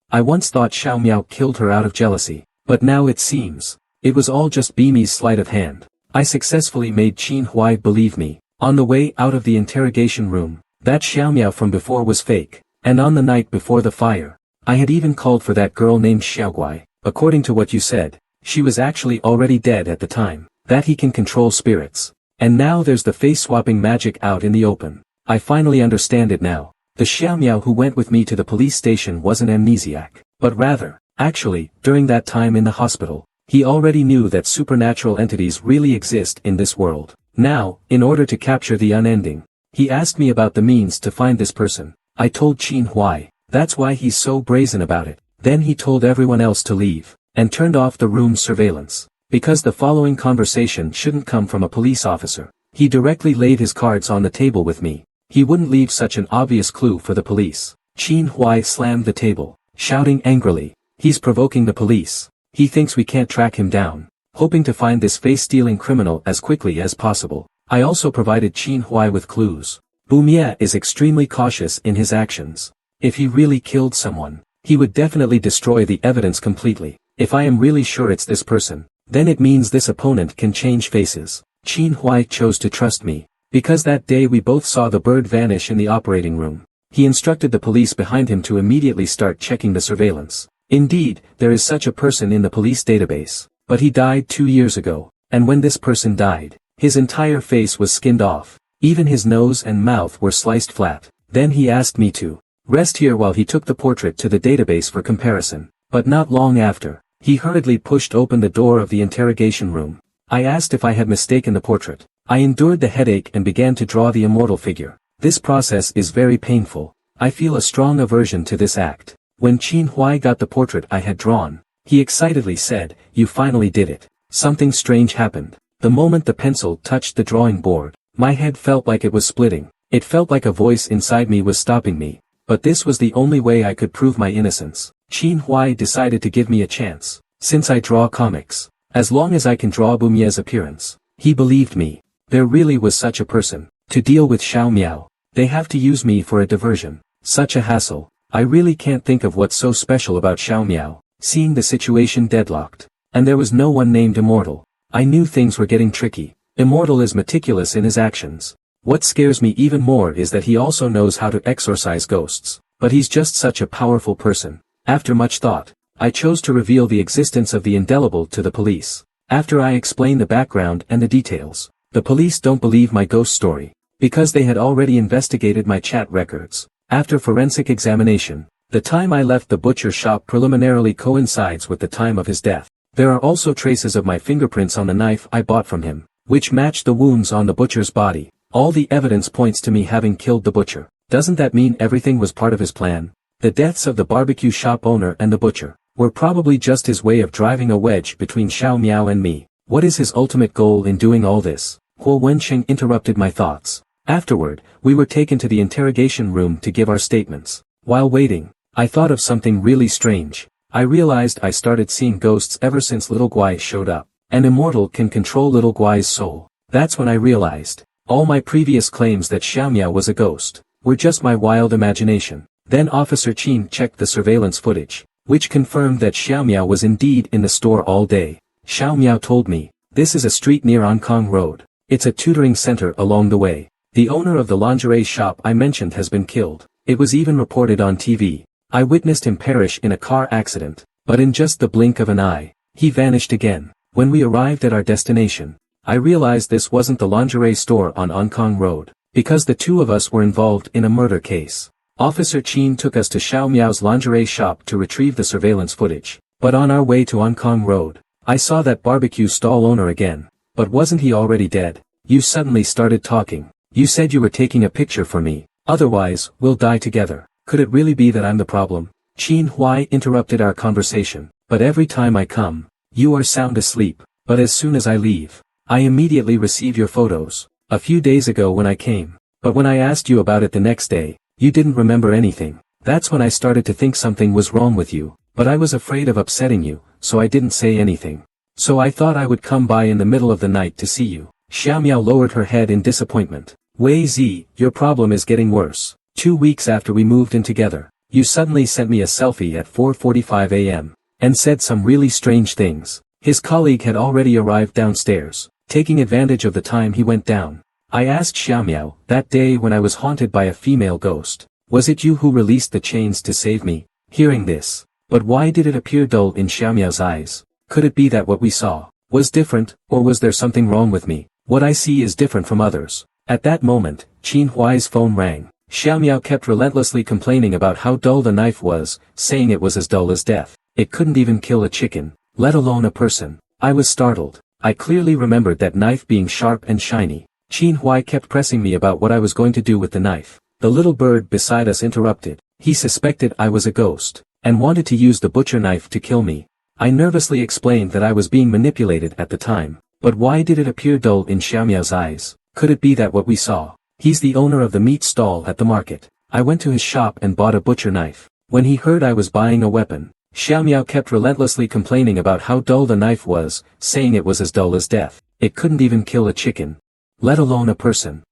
I once thought Xiao Miao killed her out of jealousy, but now it seems, it was all just Beamy's sleight of hand. I successfully made Qin Huai believe me. On the way out of the interrogation room, that Xiao Miao from before was fake, and on the night before the fire, I had even called for that girl named Xiao Guai. According to what you said, she was actually already dead at the time, that he can control spirits. And now there's the face-swapping magic out in the open. I finally understand it now. The Xiao Miao who went with me to the police station wasn't amnesiac, but rather, actually, during that time in the hospital, he already knew that supernatural entities really exist in this world. Now, in order to capture the unending, he asked me about the means to find this person. I told Qin Huai, that's why he's so brazen about it. Then he told everyone else to leave, and turned off the room's surveillance. Because the following conversation shouldn't come from a police officer. He directly laid his cards on the table with me. He wouldn't leave such an obvious clue for the police. Qin Huai slammed the table, shouting angrily, he's provoking the police. He thinks we can't track him down. Hoping to find this face-stealing criminal as quickly as possible, I also provided Qin Huai with clues. Boumie is extremely cautious in his actions. If he really killed someone, he would definitely destroy the evidence completely. If I am really sure it's this person, then it means this opponent can change faces. Qin Huai chose to trust me, because that day we both saw the bird vanish in the operating room. He instructed the police behind him to immediately start checking the surveillance. Indeed, there is such a person in the police database, but he died 2 years ago, and when this person died, his entire face was skinned off. Even his nose and mouth were sliced flat. Then he asked me to rest here while he took the portrait to the database for comparison. But not long after, he hurriedly pushed open the door of the interrogation room. I asked if I had mistaken the portrait. I endured the headache and began to draw the immortal figure. This process is very painful. I feel a strong aversion to this act. When Qin Huai got the portrait I had drawn, he excitedly said, "You finally did it." Something strange happened. The moment the pencil touched the drawing board, my head felt like it was splitting. It felt like a voice inside me was stopping me. But this was the only way I could prove my innocence. Qin Huai decided to give me a chance. Since I draw comics, as long as I can draw Boumie's appearance, he believed me. There really was such a person. To deal with Xiao Miao, they have to use me for a diversion. Such a hassle. I really can't think of what's so special about Xiao Miao. Seeing the situation deadlocked, and there was no one named Immortal, I knew things were getting tricky. Immortal is meticulous in his actions. What scares me even more is that he also knows how to exorcise ghosts. But he's just such a powerful person. After much thought, I chose to reveal the existence of the indelible to the police. After I explain the background and the details, the police don't believe my ghost story, because they had already investigated my chat records. After forensic examination, the time I left the butcher shop preliminarily coincides with the time of his death. There are also traces of my fingerprints on the knife I bought from him, which match the wounds on the butcher's body. All the evidence points to me having killed the butcher. Doesn't that mean everything was part of his plan? The deaths of the barbecue shop owner and the butcher were probably just his way of driving a wedge between Xiao Miao and me. What is his ultimate goal in doing all this? Huo Wensheng interrupted my thoughts. Afterward, we were taken to the interrogation room to give our statements. While waiting, I thought of something really strange. I realized I started seeing ghosts ever since Little Guai showed up. An immortal can control Little Guai's soul. That's when I realized all my previous claims that Xiao Miao was a ghost were just my wild imagination. Then Officer Qin checked the surveillance footage, which confirmed that Xiao Miao was indeed in the store all day. Xiao Miao told me, this is a street near Ankang Road. It's a tutoring center along the way. The owner of the lingerie shop I mentioned has been killed. It was even reported on TV. I witnessed him perish in a car accident, but in just the blink of an eye, he vanished again. When we arrived at our destination, I realized this wasn't the lingerie store on Onkong Road, because the two of us were involved in a murder case. Officer Chin took us to Xiao Miao's lingerie shop to retrieve the surveillance footage, but on our way to Onkong Road, I saw that barbecue stall owner again. But wasn't he already dead? You suddenly started talking. You said you were taking a picture for me, otherwise, we'll die together. Could it really be that I'm the problem? Qin Huai interrupted our conversation, but every time I come, you are sound asleep, but as soon as I leave, I immediately receive your photos. A few days ago when I came, but when I asked you about it the next day, you didn't remember anything. That's when I started to think something was wrong with you, but I was afraid of upsetting you, so I didn't say anything. So I thought I would come by in the middle of the night to see you. Xiao Miao lowered her head in disappointment. Wei Zi, your problem is getting worse. 2 weeks after we moved in together, you suddenly sent me a selfie at 4:45 a.m. and said some really strange things. His colleague had already arrived downstairs, taking advantage of the time he went down. I asked Xiao Miao, that day when I was haunted by a female ghost, was it you who released the chains to save me? Hearing this, but why did it appear dull in Xiao Miao's eyes? Could it be that what we saw was different, or was there something wrong with me? What I see is different from others. At that moment, Qin Huai's phone rang. Xiao Miao kept relentlessly complaining about how dull the knife was, saying it was as dull as death. It couldn't even kill a chicken, let alone a person. I was startled. I clearly remembered that knife being sharp and shiny. Qin Huai kept pressing me about what I was going to do with the knife. The little bird beside us interrupted. He suspected I was a ghost, and wanted to use the butcher knife to kill me. I nervously explained that I was being manipulated at the time, but why did it appear dull in Xiao Miao's eyes? Could it be that what we saw? He's the owner of the meat stall at the market. I went to his shop and bought a butcher knife. When he heard I was buying a weapon, Xiao Miao kept relentlessly complaining about how dull the knife was, saying it was as dull as death. It couldn't even kill a chicken, let alone a person.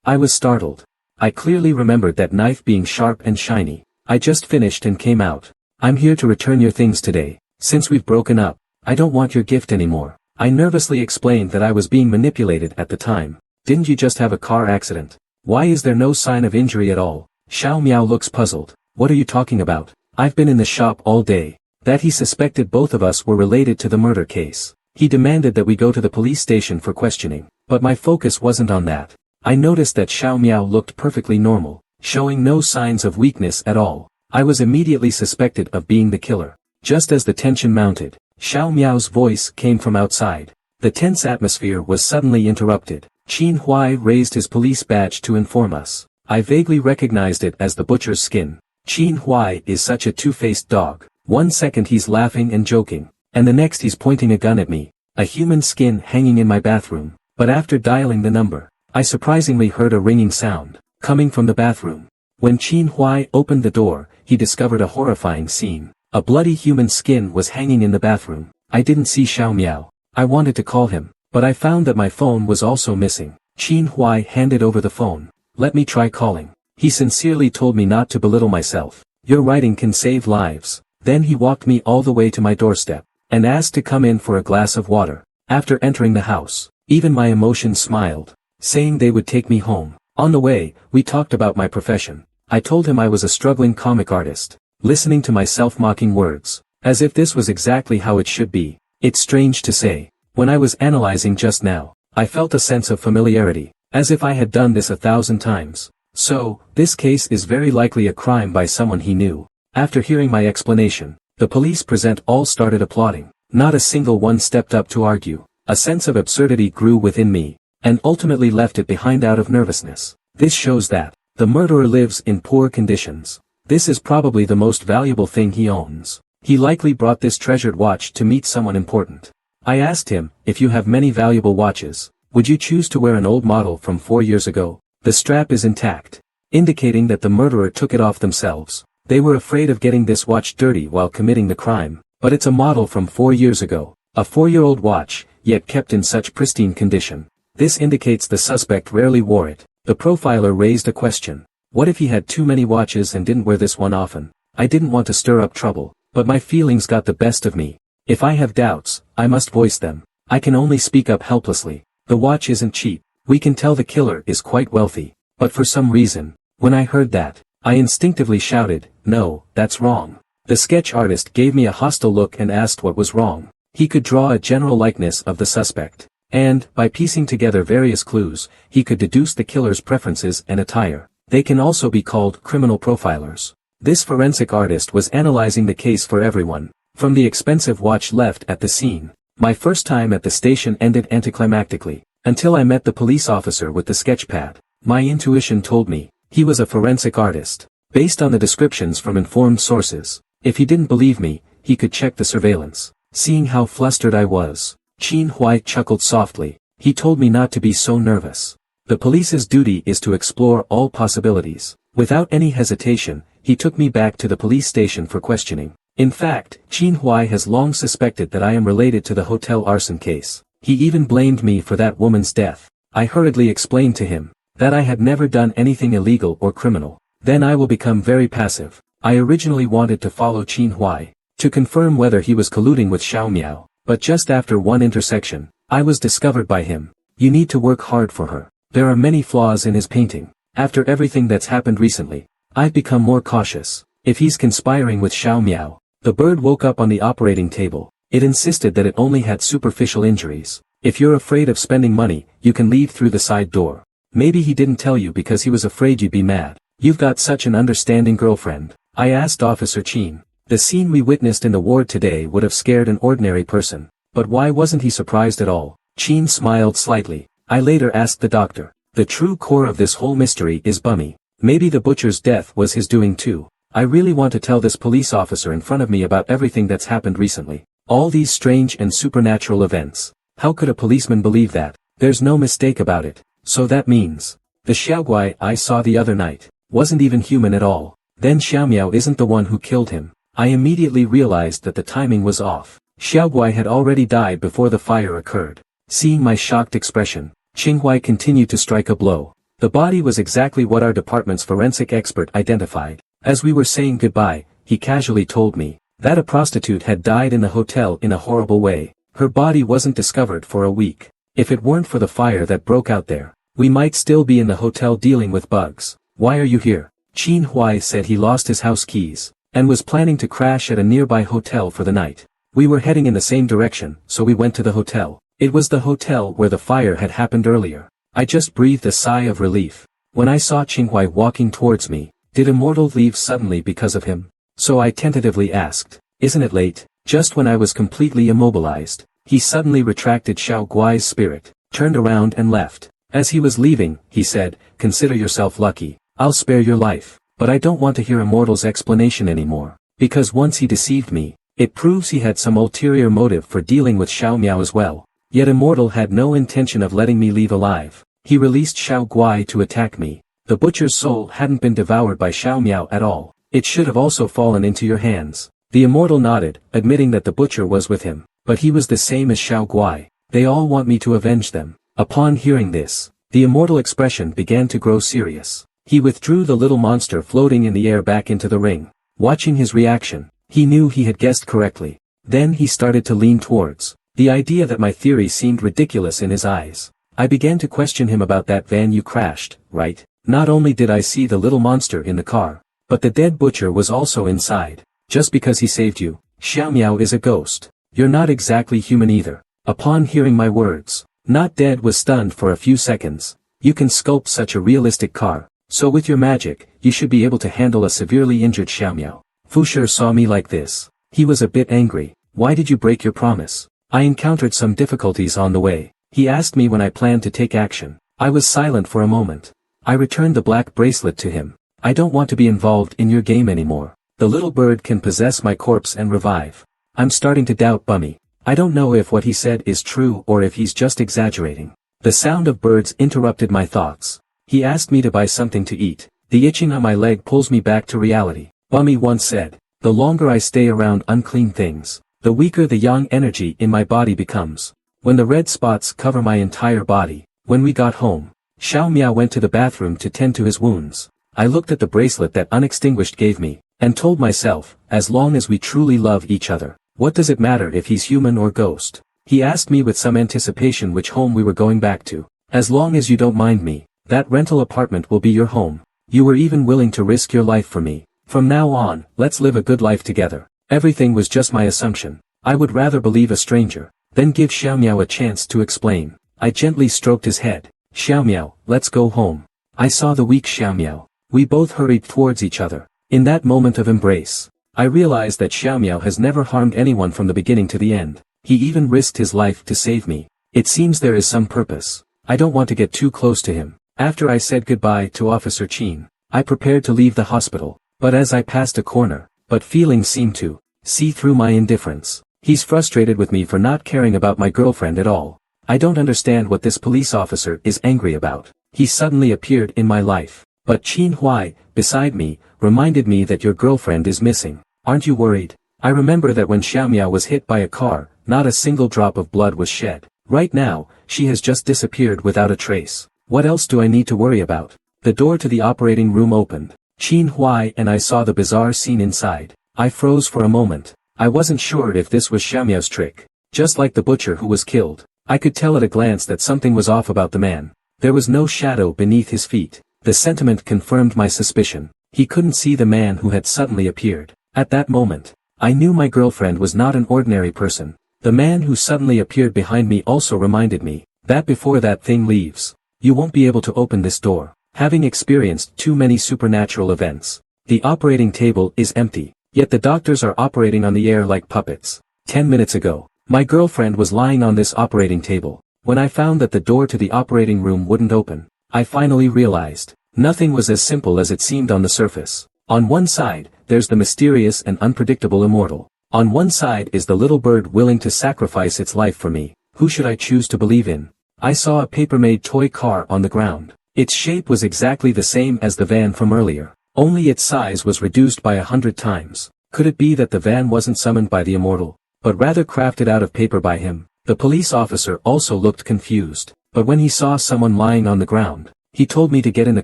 I was startled. I clearly remembered that knife being sharp and shiny. I just finished and came out. I'm here to return your things today. Since we've broken up, I don't want your gift anymore. I nervously explained that I was being manipulated at the time. Didn't you just have a car accident? Why is there no sign of injury at all? Xiao Miao looks puzzled. What are you talking about? I've been in the shop all day. That he suspected both of us were related to the murder case. He demanded that we go to the police station for questioning. But my focus wasn't on that. I noticed that Xiao Miao looked perfectly normal, showing no signs of weakness at all. I was immediately suspected of being the killer. Just as the tension mounted, Xiao Miao's voice came from outside. The tense atmosphere was suddenly interrupted. Qin Huai raised his police badge to inform us. I vaguely recognized it as the butcher's skin. Qin Huai is such a two-faced dog. 1 second he's laughing and joking, and the next he's pointing a gun at me. A human skin hanging in my bathroom. But after dialing the number, I surprisingly heard a ringing sound, coming from the bathroom. When Qin Huai opened the door, he discovered a horrifying scene. A bloody human skin was hanging in the bathroom. I didn't see Xiao Miao. I wanted to call him, but I found that my phone was also missing. Qin Huai handed over the phone. Let me try calling. He sincerely told me not to belittle myself. Your writing can save lives. Then he walked me all the way to my doorstep, and asked to come in for a glass of water. After entering the house, even my emotions smiled, saying they would take me home. On the way, we talked about my profession. I told him I was a struggling comic artist, listening to my self-mocking words, as if this was exactly how it should be. It's strange to say, when I was analyzing just now, I felt a sense of familiarity, as if I had done this 1,000 times. So, this case is very likely a crime by someone he knew. After hearing my explanation, the police present all started applauding. Not a single one stepped up to argue. A sense of absurdity grew within me, and ultimately left it behind out of nervousness. This shows that the murderer lives in poor conditions. This is probably the most valuable thing he owns. He likely brought this treasured watch to meet someone important. I asked him, if you have many valuable watches, would you choose to wear an old model from 4 years ago? The strap is intact, indicating that the murderer took it off themselves. They were afraid of getting this watch dirty while committing the crime, but it's a model from 4 years ago. A 4-year-old watch, yet kept in such pristine condition. This indicates the suspect rarely wore it. The profiler raised a question. What if he had too many watches and didn't wear this one often? I didn't want to stir up trouble, but my feelings got the best of me. If I have doubts, I must voice them. I can only speak up helplessly. The watch isn't cheap. We can tell the killer is quite wealthy. But for some reason, when I heard that, I instinctively shouted, no, that's wrong. The sketch artist gave me a hostile look and asked what was wrong. He could draw a general likeness of the suspect, And, by piecing together various clues, he could deduce the killer's preferences and attire. They can also be called criminal profilers. This forensic artist was analyzing the case for everyone, from the expensive watch left at the scene. My first time at the station ended anticlimactically, until I met the police officer with the sketchpad. My intuition told me, he was a forensic artist, based on the descriptions from informed sources. If he didn't believe me, he could check the surveillance. Seeing how flustered I was, Qin Huai chuckled softly. He told me not to be so nervous. The police's duty is to explore all possibilities. Without any hesitation, he took me back to the police station for questioning. In fact, Qin Huai has long suspected that I am related to the hotel arson case. He even blamed me for that woman's death. I hurriedly explained to him that I had never done anything illegal or criminal. Then I will become very passive. I originally wanted to follow Qin Huai to confirm whether he was colluding with Xiao Miao, but just after one intersection, I was discovered by him. You need to work hard for her. There are many flaws in his painting. After everything that's happened recently, I've become more cautious. If he's conspiring with Xiao Miao. The bird woke up on the operating table. It insisted that it only had superficial injuries. If you're afraid of spending money, you can leave through the side door. Maybe he didn't tell you because he was afraid you'd be mad. You've got such an understanding girlfriend. I asked Officer Qin. The scene we witnessed in the ward today would have scared an ordinary person. But why wasn't he surprised at all? Qin smiled slightly. I later asked the doctor. The true core of this whole mystery is Bummy. Maybe the butcher's death was his doing too. I really want to tell this police officer in front of me about everything that's happened recently. All these strange and supernatural events. How could a policeman believe that? There's no mistake about it. So that means, the Xiaoguai I saw the other night, wasn't even human at all. Then Xiao Miao isn't the one who killed him. I immediately realized that the timing was off. Xiaoguai had already died before the fire occurred. Seeing my shocked expression, Qinghuai continued to strike a blow. The body was exactly what our department's forensic expert identified. As we were saying goodbye, he casually told me that a prostitute had died in the hotel in a horrible way. Her body wasn't discovered for a week. If it weren't for the fire that broke out there, we might still be in the hotel dealing with bugs. Why are you here? Qin Huai said he lost his house keys, and was planning to crash at a nearby hotel for the night. We were heading in the same direction, so we went to the hotel. It was the hotel where the fire had happened earlier. I just breathed a sigh of relief. When I saw Qinghuai walking towards me, did Immortal leave suddenly because of him? So I tentatively asked, isn't it late? Just when I was completely immobilized, he suddenly retracted Xiao Guai's spirit, turned around and left. As he was leaving, he said, consider yourself lucky. I'll spare your life, but I don't want to hear Immortal's explanation anymore. Because once he deceived me, it proves he had some ulterior motive for dealing with Xiao Miao as well. Yet Immortal had no intention of letting me leave alive. He released Xiao Guai to attack me. The butcher's soul hadn't been devoured by Xiao Miao at all. It should have also fallen into your hands. The Immortal nodded, admitting that the butcher was with him. But he was the same as Xiao Guai. They all want me to avenge them. Upon hearing this, the Immortal expression began to grow serious. He withdrew the little monster floating in the air back into the ring. Watching his reaction, he knew he had guessed correctly. Then he started to lean towards. The idea that my theory seemed ridiculous in his eyes. I began to question him about that van you crashed, right? Not only did I see the little monster in the car, but the dead butcher was also inside. Just because he saved you, Xiao Miao is a ghost. You're not exactly human either. Upon hearing my words, Not Dead was stunned for a few seconds. You can sculpt such a realistic car, so with your magic, you should be able to handle a severely injured Xiao Miao. Fusher saw me like this. He was a bit angry. Why did you break your promise? I encountered some difficulties on the way. He asked me when I planned to take action. I was silent for a moment. I returned the black bracelet to him. I don't want to be involved in your game anymore. The little bird can possess my corpse and revive. I'm starting to doubt Bummy. I don't know if what he said is true or if he's just exaggerating. The sound of birds interrupted my thoughts. He asked me to buy something to eat. The itching on my leg pulls me back to reality. Bummy once said, the longer I stay around unclean things, the weaker the yang energy in my body becomes. When the red spots cover my entire body. When we got home, Xiao Miao went to the bathroom to tend to his wounds. I looked at the bracelet that Unextinguished gave me, and told myself, as long as we truly love each other, what does it matter if he's human or ghost? He asked me with some anticipation which home we were going back to. As long as you don't mind me, that rental apartment will be your home. You were even willing to risk your life for me. From now on, let's live a good life together. Everything was just my assumption. I would rather believe a stranger, than give Xiao Miao a chance to explain. I gently stroked his head. Xiaomiao, let's go home. I saw the weak Xiaomiao. We both hurried towards each other. In that moment of embrace, I realized that Xiaomiao has never harmed anyone from the beginning to the end. He even risked his life to save me. It seems there is some purpose. I don't want to get too close to him. After I said goodbye to Officer Chin, I prepared to leave the hospital. But as I passed a corner, feelings seemed to see through my indifference. He's frustrated with me for not caring about my girlfriend at all. I don't understand what this police officer is angry about. He suddenly appeared in my life. But Qin Huai, beside me, reminded me that your girlfriend is missing. Aren't you worried? I remember that when Xiaomiao was hit by a car, not a single drop of blood was shed. Right now, she has just disappeared without a trace. What else do I need to worry about? The door to the operating room opened. Qin Huai and I saw the bizarre scene inside. I froze for a moment. I wasn't sure if this was Xiaomiao's trick. Just like the butcher who was killed, I could tell at a glance that something was off about the man. There was no shadow beneath his feet. The sentiment confirmed my suspicion. He couldn't see the man who had suddenly appeared. At that moment, I knew my girlfriend was not an ordinary person. The man who suddenly appeared behind me also reminded me that before that thing leaves, you won't be able to open this door. Having experienced too many supernatural events, the operating table is empty, yet the doctors are operating on the air like puppets. 10 minutes ago, my girlfriend was lying on this operating table. When I found that the door to the operating room wouldn't open, I finally realized nothing was as simple as it seemed on the surface. On one side, there's the mysterious and unpredictable immortal. On one side is the little bird willing to sacrifice its life for me. Who should I choose to believe in? I saw a paper-made toy car on the ground. Its shape was exactly the same as the van from earlier. Only its size was reduced by 100 times. Could it be that the van wasn't summoned by the immortal, but rather crafted out of paper by him? The police officer also looked confused, but when he saw someone lying on the ground, he told me to get in the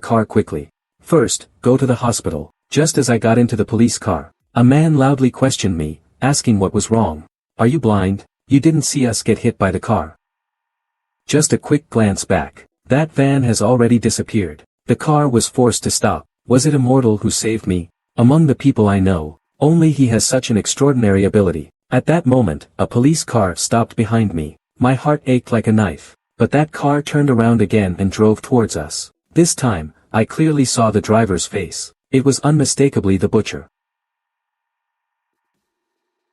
car quickly. First, go to the hospital. Just as I got into the police car, a man loudly questioned me, asking what was wrong. Are you blind? You didn't see us get hit by the car. Just a quick glance back. That van has already disappeared. The car was forced to stop. Was it immortal who saved me? Among the people I know, only he has such an extraordinary ability. At that moment, a police car stopped behind me. My heart ached like a knife. But that car turned around again and drove towards us. This time, I clearly saw the driver's face. It was unmistakably the butcher.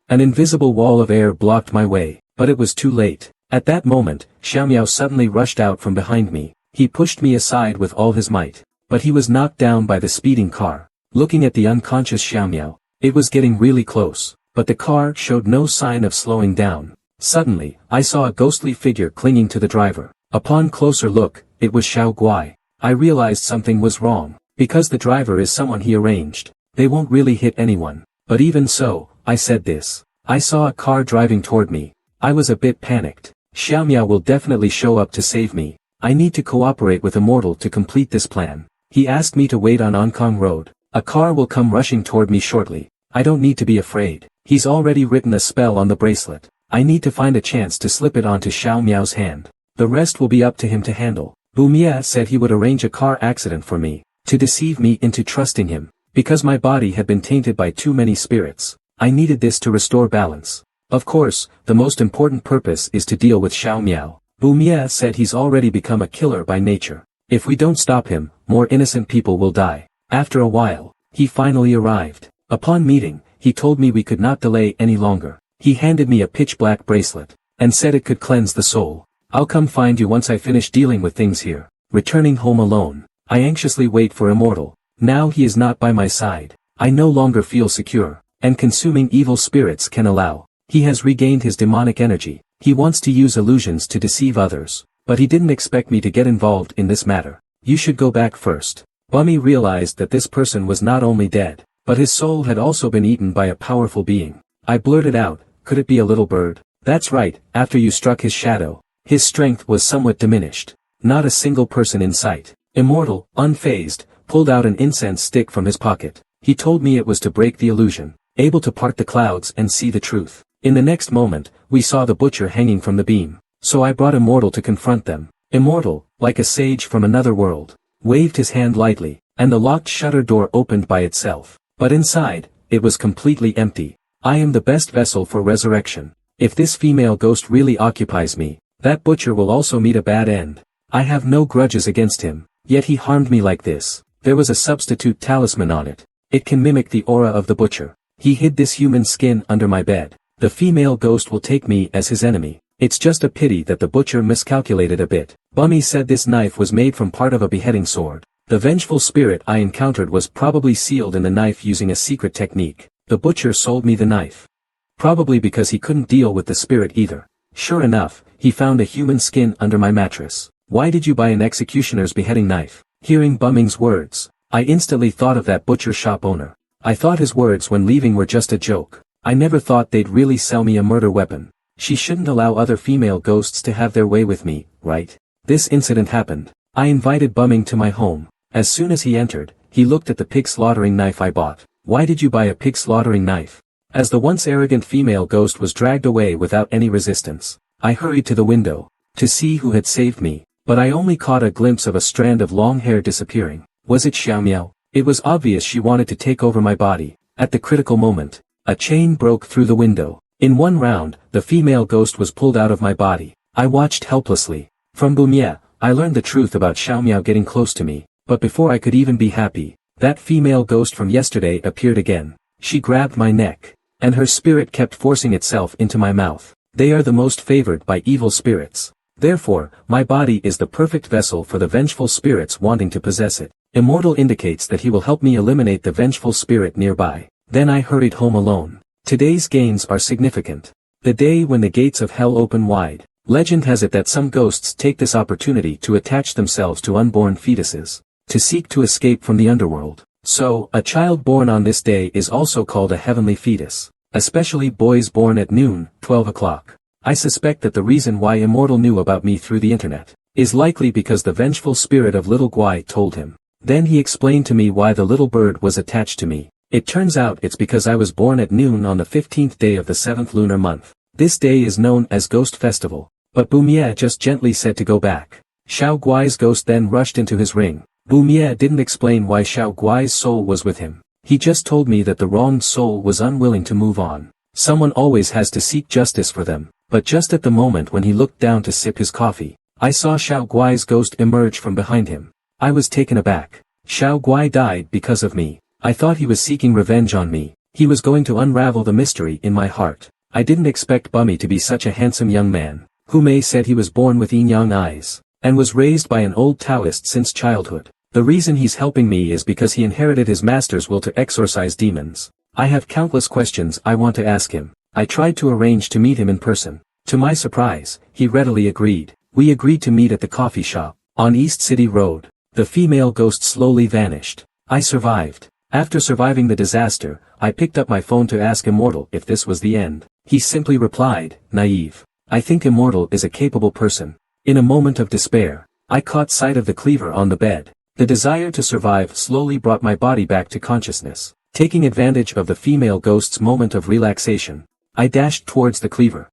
An invisible wall of air blocked my way, but it was too late. At that moment, Xiaomiao suddenly rushed out from behind me. He pushed me aside with all his might, but he was knocked down by the speeding car. Looking at the unconscious Xiaomiao, it was getting really close, but the car showed no sign of slowing down. Suddenly, I saw a ghostly figure clinging to the driver. Upon closer look, it was Xiao Guai. I realized something was wrong. Because the driver is someone he arranged, they won't really hit anyone. But even so, I said this. I saw a car driving toward me. I was a bit panicked. Xiaomiao will definitely show up to save me. I need to cooperate with Immortal to complete this plan. He asked me to wait on Onkong Road. A car will come rushing toward me shortly. I don't need to be afraid. He's already written a spell on the bracelet. I need to find a chance to slip it onto Xiaomiao's hand. The rest will be up to him to handle. Bumia said he would arrange a car accident for me, to deceive me into trusting him. Because my body had been tainted by too many spirits, I needed this to restore balance. Of course, the most important purpose is to deal with Xiaomiao. Bumia said he's already become a killer by nature. If we don't stop him, more innocent people will die. After a while, he finally arrived. Upon meeting, he told me we could not delay any longer. He handed me a pitch-black bracelet, and said it could cleanse the soul. I'll come find you once I finish dealing with things here. Returning home alone, I anxiously wait for Immortal. Now he is not by my side. I no longer feel secure, and consuming evil spirits can allow. He has regained his demonic energy. He wants to use illusions to deceive others, but he didn't expect me to get involved in this matter. You should go back first. Bummy realized that this person was not only dead, but his soul had also been eaten by a powerful being. I blurted out, could it be a little bird? That's right, after you struck his shadow, his strength was somewhat diminished. Not a single person in sight. Immortal, unfazed, pulled out an incense stick from his pocket. He told me it was to break the illusion, able to part the clouds and see the truth. In the next moment, we saw the butcher hanging from the beam. So I brought Immortal to confront them. Immortal, like a sage from another world, waved his hand lightly, and the locked shutter door opened by itself. But inside, it was completely empty. I am the best vessel for resurrection. If this female ghost really occupies me, That butcher will also meet a bad end. I have no grudges against him, yet he harmed me like this. There was a substitute talisman on it. It can mimic the aura of the butcher. He hid this human skin under my bed. The female ghost will take me as his enemy. It's just a pity that the butcher miscalculated a bit. Bummy said this knife was made from part of a beheading sword. The vengeful spirit I encountered was probably sealed in the knife using a secret technique. The butcher sold me the knife. Probably because he couldn't deal with the spirit either. Sure enough, he found a human skin under my mattress. Why did you buy an executioner's beheading knife? Hearing Bumming's words, I instantly thought of that butcher shop owner. I thought his words when leaving were just a joke. I never thought they'd really sell me a murder weapon. She shouldn't allow other female ghosts to have their way with me, right? This incident happened. I invited Bumming to my home. As soon as he entered, he looked at the pig slaughtering knife I bought. Why did you buy a pig slaughtering knife? As the once arrogant female ghost was dragged away without any resistance, I hurried to the window to see who had saved me, but I only caught a glimpse of a strand of long hair disappearing. Was it Xiao Miao? It was obvious she wanted to take over my body. At the critical moment, a chain broke through the window. In one round, the female ghost was pulled out of my body. I watched helplessly. From Bumie, I learned the truth about Xiao Miao getting close to me, but before I could even be happy, that female ghost from yesterday appeared again. She grabbed my neck, and her spirit kept forcing itself into my mouth. They are the most favored by evil spirits. Therefore, my body is the perfect vessel for the vengeful spirits wanting to possess it. Immortal indicates that he will help me eliminate the vengeful spirit nearby. Then I hurried home alone. Today's gains are significant. The day when the gates of hell open wide. Legend has it that some ghosts take this opportunity to attach themselves to unborn fetuses, to seek to escape from the underworld. So, a child born on this day is also called a heavenly fetus, especially boys born at noon, 12 o'clock. I suspect that the reason why Immortal knew about me through the internet is likely because the vengeful spirit of little Guai told him. Then he explained to me why the little bird was attached to me. It turns out it's because I was born at noon on the 15th day of the 7th lunar month. This day is known as Ghost Festival. But Bumie just gently said to go back. Xiao Guai's ghost then rushed into his ring. Bumie didn't explain why Xiao Guai's soul was with him. He just told me that the wronged soul was unwilling to move on. Someone always has to seek justice for them. But just at the moment when he looked down to sip his coffee, I saw Xiao Guai's ghost emerge from behind him. I was taken aback. Xiao Guai died because of me. I thought he was seeking revenge on me. He was going to unravel the mystery in my heart. I didn't expect Bummy to be such a handsome young man. Hume said he was born with yin-yang eyes, and was raised by an old Taoist since childhood. The reason he's helping me is because he inherited his master's will to exorcise demons. I have countless questions I want to ask him. I tried to arrange to meet him in person. To my surprise, he readily agreed. We agreed to meet at the coffee shop, on East City Road. The female ghost slowly vanished. I survived. After surviving the disaster, I picked up my phone to ask Immortal if this was the end. He simply replied, naive. I think Immortal is a capable person. In a moment of despair, I caught sight of the cleaver on the bed. The desire to survive slowly brought my body back to consciousness. Taking advantage of the female ghost's moment of relaxation, I dashed towards the cleaver.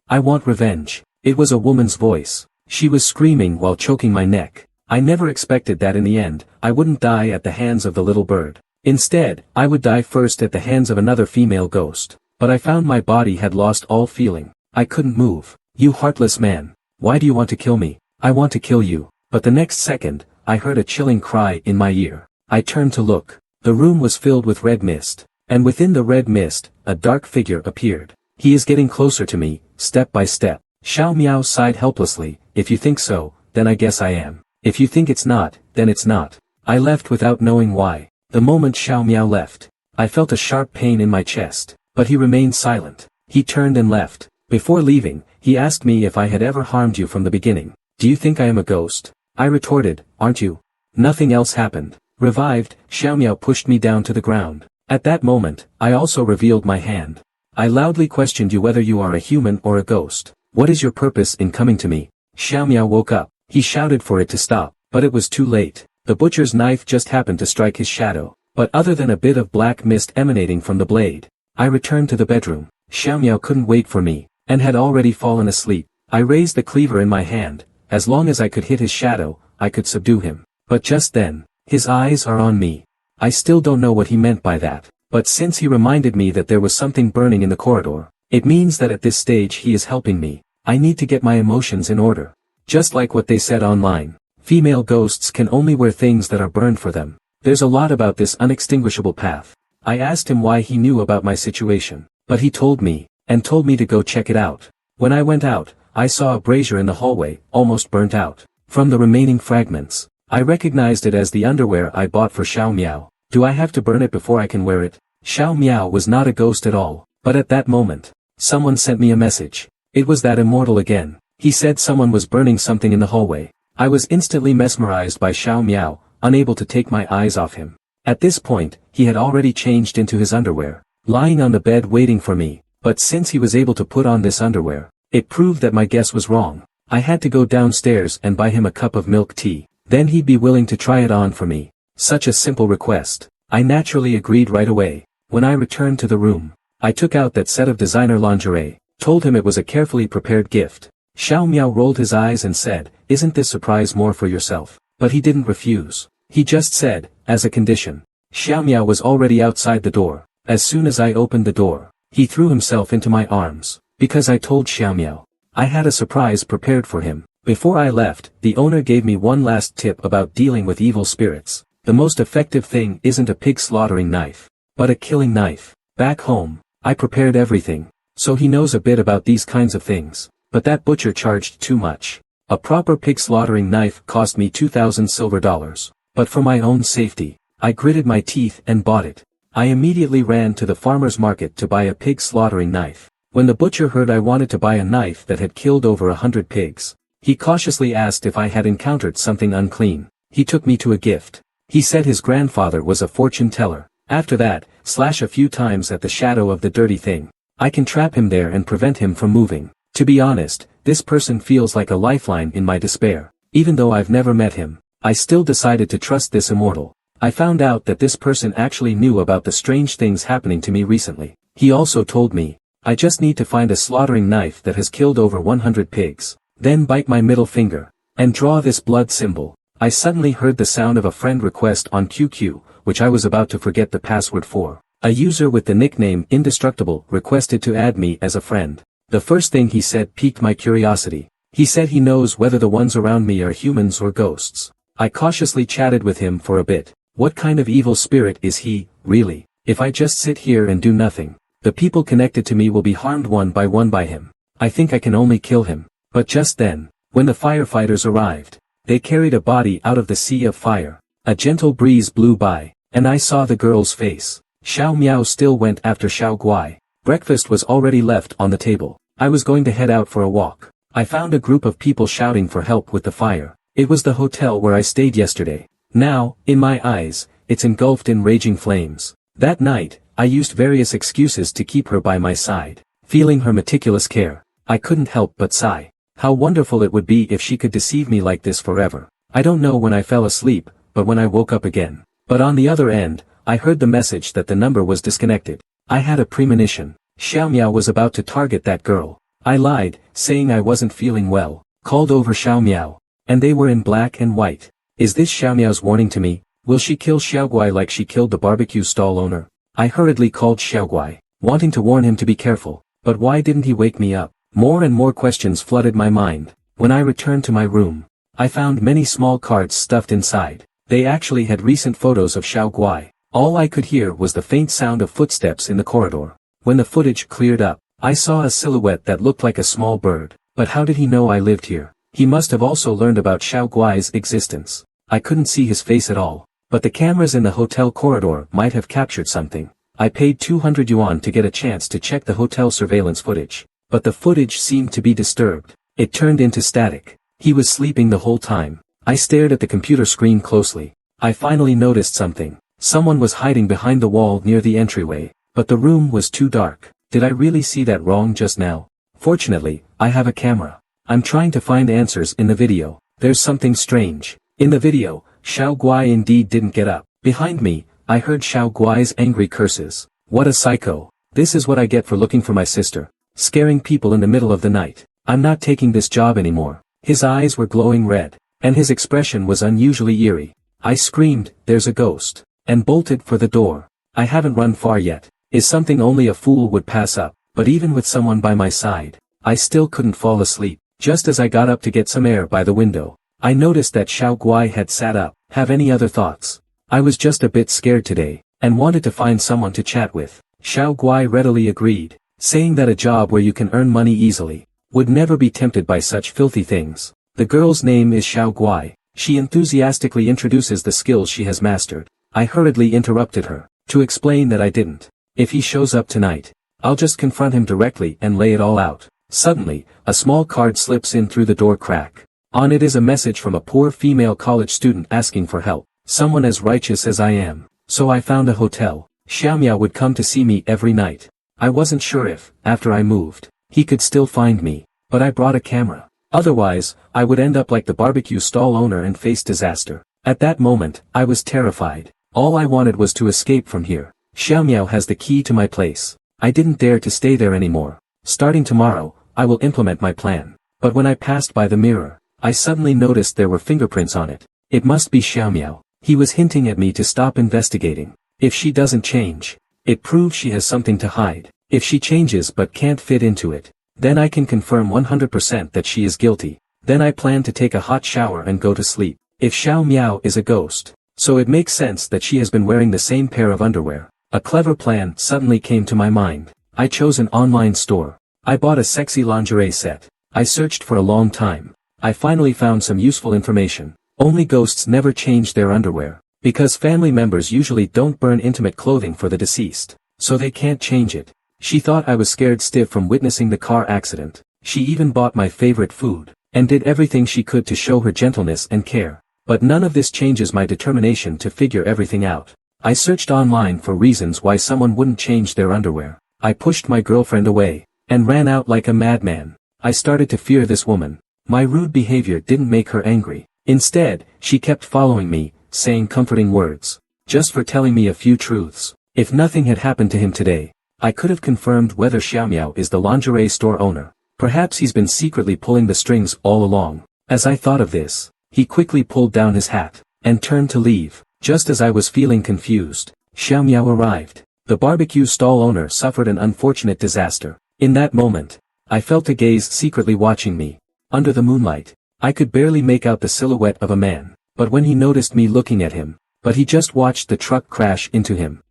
I want revenge. It was a woman's voice. She was screaming while choking my neck. I never expected that in the end, I wouldn't die at the hands of the little bird. Instead, I would die first at the hands of another female ghost. But I found my body had lost all feeling. I couldn't move. You heartless man. Why do you want to kill me? I want to kill you. But the next second, I heard a chilling cry in my ear. I turned to look. The room was filled with red mist. And within the red mist, a dark figure appeared. He is getting closer to me, step by step. Xiao Miao sighed helplessly. If you think so, then I guess I am. If you think it's not, then it's not. I left without knowing why. The moment Xiao Miao left, I felt a sharp pain in my chest, but he remained silent. He turned and left. Before leaving, he asked me if I had ever harmed you from the beginning. Do you think I am a ghost? I retorted, aren't you? Nothing else happened. Revived, Xiao Miao pushed me down to the ground. At that moment, I also revealed my hand. I loudly questioned you whether you are a human or a ghost. What is your purpose in coming to me? Xiao Miao woke up. He shouted for it to stop, but it was too late. The butcher's knife just happened to strike his shadow, but other than a bit of black mist emanating from the blade, I returned to the bedroom. Xiao Miao couldn't wait for me, and had already fallen asleep. I raised the cleaver in my hand. As long as I could hit his shadow, I could subdue him. But just then, his eyes are on me. I still don't know what he meant by that, but since he reminded me that there was something burning in the corridor, it means that at this stage he is helping me. I need to get my emotions in order. Just like what they said online. Female ghosts can only wear things that are burned for them. There's a lot about this unextinguishable path. I asked him why he knew about my situation. But he told me, and told me to go check it out. When I went out, I saw a brazier in the hallway, almost burnt out. From the remaining fragments, I recognized it as the underwear I bought for Xiao Miao. Do I have to burn it before I can wear it? Xiao Miao was not a ghost at all, but at that moment, someone sent me a message. It was that immortal again. He said someone was burning something in the hallway. I was instantly mesmerized by Xiao Miao, unable to take my eyes off him. At this point, he had already changed into his underwear, lying on the bed waiting for me, but since he was able to put on this underwear, it proved that my guess was wrong. I had to go downstairs and buy him a cup of milk tea, then he'd be willing to try it on for me. Such a simple request. I naturally agreed right away. When I returned to the room, I took out that set of designer lingerie, told him it was a carefully prepared gift. Xiao Miao rolled his eyes and said, "Isn't this surprise more for yourself?" But he didn't refuse. He just said, as a condition. Xiao Miao was already outside the door. As soon as I opened the door, he threw himself into my arms, because I told Xiao Miao I had a surprise prepared for him. Before I left, the owner gave me one last tip about dealing with evil spirits. The most effective thing isn't a pig slaughtering knife, but a killing knife. Back home, I prepared everything, so he knows a bit about these kinds of things, but that butcher charged too much. A proper pig slaughtering knife cost me 2,000 silver dollars, but for my own safety, I gritted my teeth and bought it. I immediately ran to the farmer's market to buy a pig slaughtering knife. When the butcher heard I wanted to buy a knife that had killed over 100 pigs, he cautiously asked if I had encountered something unclean. He took me to a gift. He said his grandfather was a fortune teller. After that, slash a few times at the shadow of the dirty thing. I can trap him there and prevent him from moving. To be honest, this person feels like a lifeline in my despair. Even though I've never met him, I still decided to trust this immortal. I found out that this person actually knew about the strange things happening to me recently. He also told me, I just need to find a slaughtering knife that has killed over 100 pigs, then bite my middle finger, and draw this blood symbol. I suddenly heard the sound of a friend request on QQ, which I was about to forget the password for. A user with the nickname Indestructible requested to add me as a friend. The first thing he said piqued my curiosity. He said he knows whether the ones around me are humans or ghosts. I cautiously chatted with him for a bit. What kind of evil spirit is he, really? If I just sit here and do nothing, the people connected to me will be harmed one by him. I think I can only kill him. But just then, when the firefighters arrived, they carried a body out of the sea of fire. A gentle breeze blew by, and I saw the girl's face. Xiao Miao still went after Xiao Guai. Breakfast was already left on the table. I was going to head out for a walk. I found a group of people shouting for help with the fire. It was the hotel where I stayed yesterday. Now, in my eyes, it's engulfed in raging flames. That night, I used various excuses to keep her by my side. Feeling her meticulous care, I couldn't help but sigh. How wonderful it would be if she could deceive me like this forever. I don't know when I fell asleep, but when I woke up again. But on the other end, I heard the message that the number was disconnected. I had a premonition. Xiao Miao was about to target that girl. I lied, saying I wasn't feeling well, called over Xiao Miao, and they were in black and white. Is this Xiao Miao's warning to me? Will she kill Xiao Guai like she killed the barbecue stall owner? I hurriedly called Xiao Guai, wanting to warn him to be careful. But why didn't he wake me up? More and more questions flooded my mind. When I returned to my room, I found many small cards stuffed inside. They actually had recent photos of Xiao Guai. All I could hear was the faint sound of footsteps in the corridor. When the footage cleared up, I saw a silhouette that looked like a small bird. But how did he know I lived here? He must have also learned about Xiao Guai's existence. I couldn't see his face at all. But the cameras in the hotel corridor might have captured something. I paid 200 yuan to get a chance to check the hotel surveillance footage. But the footage seemed to be disturbed. It turned into static. He was sleeping the whole time. I stared at the computer screen closely. I finally noticed something. Someone was hiding behind the wall near the entryway. But the room was too dark. Did I really see that wrong just now? Fortunately, I have a camera. I'm trying to find answers in the video. There's something strange. In the video, Xiao Guai indeed didn't get up. Behind me, I heard Xiao Guai's angry curses. What a psycho. This is what I get for looking for my sister. Scaring people in the middle of the night. I'm not taking this job anymore. His eyes were glowing red, and his expression was unusually eerie. I screamed, "There's a ghost," and bolted for the door. I haven't run far yet. Is something only a fool would pass up, but even with someone by my side, I still couldn't fall asleep. Just as I got up to get some air by the window, I noticed that Xiao Guai had sat up. Have any other thoughts? I was just a bit scared today, and wanted to find someone to chat with. Xiao Guai readily agreed, saying that a job where you can earn money easily would never be tempted by such filthy things. The girl's name is Xiao Guai. She enthusiastically introduces the skills she has mastered. I hurriedly interrupted her, to explain that I didn't. If he shows up tonight, I'll just confront him directly and lay it all out. Suddenly, a small card slips in through the door crack. On it is a message from a poor female college student asking for help. Someone as righteous as I am. So I found a hotel. Xiaomiao would come to see me every night. I wasn't sure if, after I moved, he could still find me, but I brought a camera. Otherwise, I would end up like the barbecue stall owner and face disaster. At that moment, I was terrified. All I wanted was to escape from here. Xiaomiao has the key to my place. I didn't dare to stay there anymore. Starting tomorrow, I will implement my plan. But when I passed by the mirror, I suddenly noticed there were fingerprints on it. It must be Xiaomiao. He was hinting at me to stop investigating. If she doesn't change, it proves she has something to hide. If she changes but can't fit into it, then I can confirm 100% that she is guilty. Then I plan to take a hot shower and go to sleep. If Xiaomiao is a ghost, so it makes sense that she has been wearing the same pair of underwear. A clever plan suddenly came to my mind. I chose an online store. I bought a sexy lingerie set. I searched for a long time. I finally found some useful information. Only ghosts never change their underwear, because family members usually don't burn intimate clothing for the deceased, so they can't change it. She thought I was scared stiff from witnessing the car accident. She even bought my favorite food, and did everything she could to show her gentleness and care. But none of this changes my determination to figure everything out. I searched online for reasons why someone wouldn't change their underwear. I pushed my girlfriend away, and ran out like a madman. I started to fear this woman. My rude behavior didn't make her angry. Instead, she kept following me, saying comforting words, just for telling me a few truths. If nothing had happened to him today, I could have confirmed whether Xiaomiao is the lingerie store owner. Perhaps he's been secretly pulling the strings all along. As I thought of this, he quickly pulled down his hat, and turned to leave. Just as I was feeling confused, Xiaomiao arrived. The barbecue stall owner suffered an unfortunate disaster. In that moment, I felt a gaze secretly watching me. Under the moonlight, I could barely make out the silhouette of a man, but when he noticed me looking at him, he just watched the truck crash into him.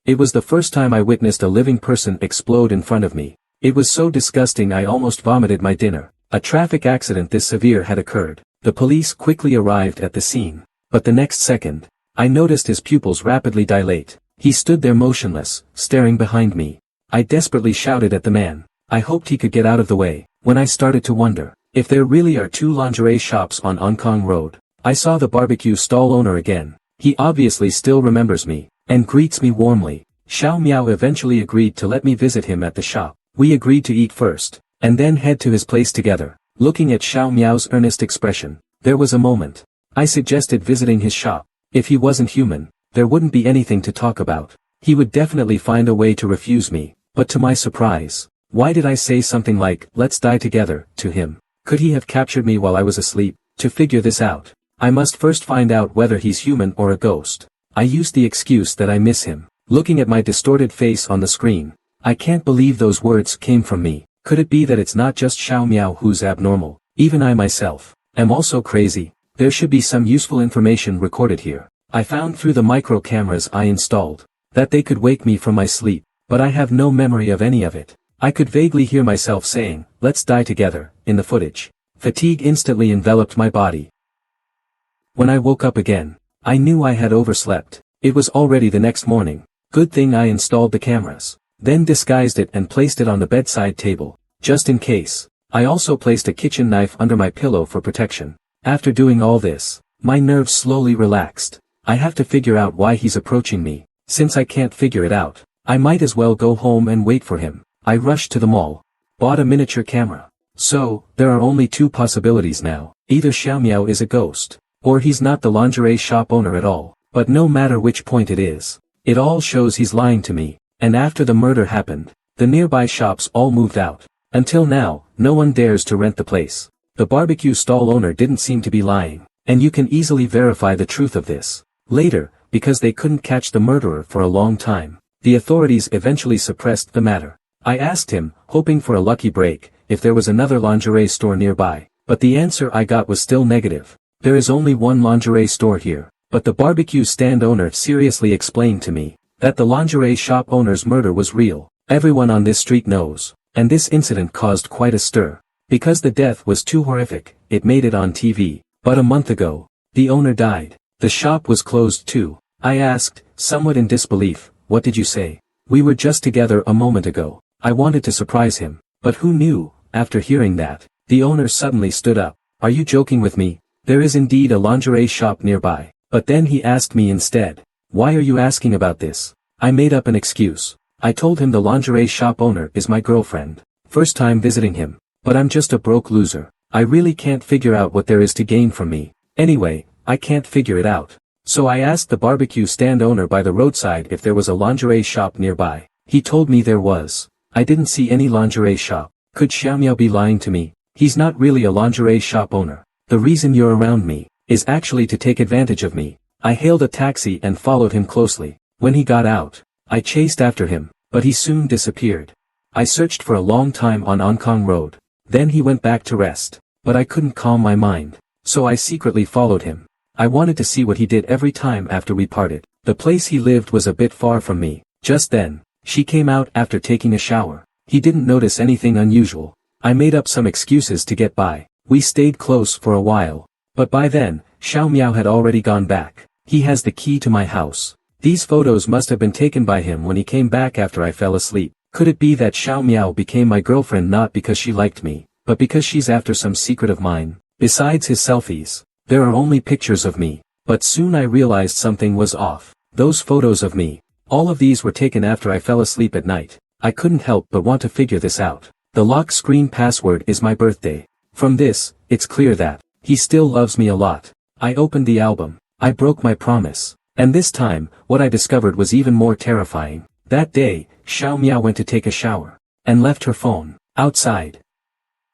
It was the first time I witnessed a living person explode in front of me. It was so disgusting I almost vomited my dinner. A traffic accident this severe had occurred. The police quickly arrived at the scene, but the next second, I noticed his pupils rapidly dilate. He stood there motionless, staring behind me. I desperately shouted at the man. I hoped he could get out of the way. When I started to wonder if there really are two lingerie shops on Onkong Road, I saw the barbecue stall owner again. He obviously still remembers me, and greets me warmly. Xiaomiao eventually agreed to let me visit him at the shop. We agreed to eat first, and then head to his place together. Looking at Xiaomiao's earnest expression, there was a moment. I suggested visiting his shop. If he wasn't human, there wouldn't be anything to talk about. He would definitely find a way to refuse me, but to my surprise, why did I say something like, "Let's die together," to him? Could he have captured me while I was asleep? To figure this out, I must first find out whether he's human or a ghost. I used the excuse that I miss him. Looking at my distorted face on the screen, I can't believe those words came from me. Could it be that it's not just Xiaomiao who's abnormal? Even I myself am also crazy. There should be some useful information recorded here. I found through the micro cameras I installed that they could wake me from my sleep, but I have no memory of any of it. I could vaguely hear myself saying, "Let's die together," in the footage. Fatigue instantly enveloped my body. When I woke up again, I knew I had overslept. It was already the next morning. Good thing I installed the cameras, then disguised it and placed it on the bedside table, just in case. I also placed a kitchen knife under my pillow for protection. After doing all this, my nerves slowly relaxed. I have to figure out why he's approaching me. Since I can't figure it out, I might as well go home and wait for him. I rushed to the mall, bought a miniature camera. So, there are only two possibilities now. Either Xiaomiao is a ghost, or he's not the lingerie shop owner at all. But no matter which point it is, it all shows he's lying to me. And after the murder happened, the nearby shops all moved out. Until now, no one dares to rent the place. The barbecue stall owner didn't seem to be lying, and you can easily verify the truth of this. Later, because they couldn't catch the murderer for a long time, the authorities eventually suppressed the matter. I asked him, hoping for a lucky break, if there was another lingerie store nearby, but the answer I got was still negative. There is only one lingerie store here, but the barbecue stand owner seriously explained to me that the lingerie shop owner's murder was real. Everyone on this street knows, and this incident caused quite a stir. Because the death was too horrific, it made it on TV. But a month ago, the owner died. The shop was closed too. I asked, somewhat in disbelief, what did you say? We were just together a moment ago. I wanted to surprise him, but who knew? After hearing that, the owner suddenly stood up. Are you joking with me? There is indeed a lingerie shop nearby. But then he asked me instead, why are you asking about this? I made up an excuse. I told him the lingerie shop owner is my girlfriend. First time visiting him, but I'm just a broke loser. I really can't figure out what there is to gain from me. Anyway, I can't figure it out. So I asked the barbecue stand owner by the roadside if there was a lingerie shop nearby. He told me there was. I didn't see any lingerie shop. Could Xiaomiao be lying to me? He's not really a lingerie shop owner. The reason you're around me is actually to take advantage of me. I hailed a taxi and followed him closely. When he got out, I chased after him, but he soon disappeared. I searched for a long time on Onkong Road. Then he went back to rest, but I couldn't calm my mind, so I secretly followed him. I wanted to see what he did every time after we parted. The place he lived was a bit far from me. Just then, she came out after taking a shower. He didn't notice anything unusual. I made up some excuses to get by. We stayed close for a while. But by then, Xiaomiao had already gone back. He has the key to my house. These photos must have been taken by him when he came back after I fell asleep. Could it be that Xiaomiao became my girlfriend not because she liked me, but because she's after some secret of mine? Besides his selfies, there are only pictures of me. But soon I realized something was off. Those photos of me, all of these were taken after I fell asleep at night. I couldn't help but want to figure this out. The lock screen password is my birthday. From this, it's clear that he still loves me a lot. I opened the album. I broke my promise. And this time, what I discovered was even more terrifying. That day, Xiaomiao went to take a shower and left her phone outside.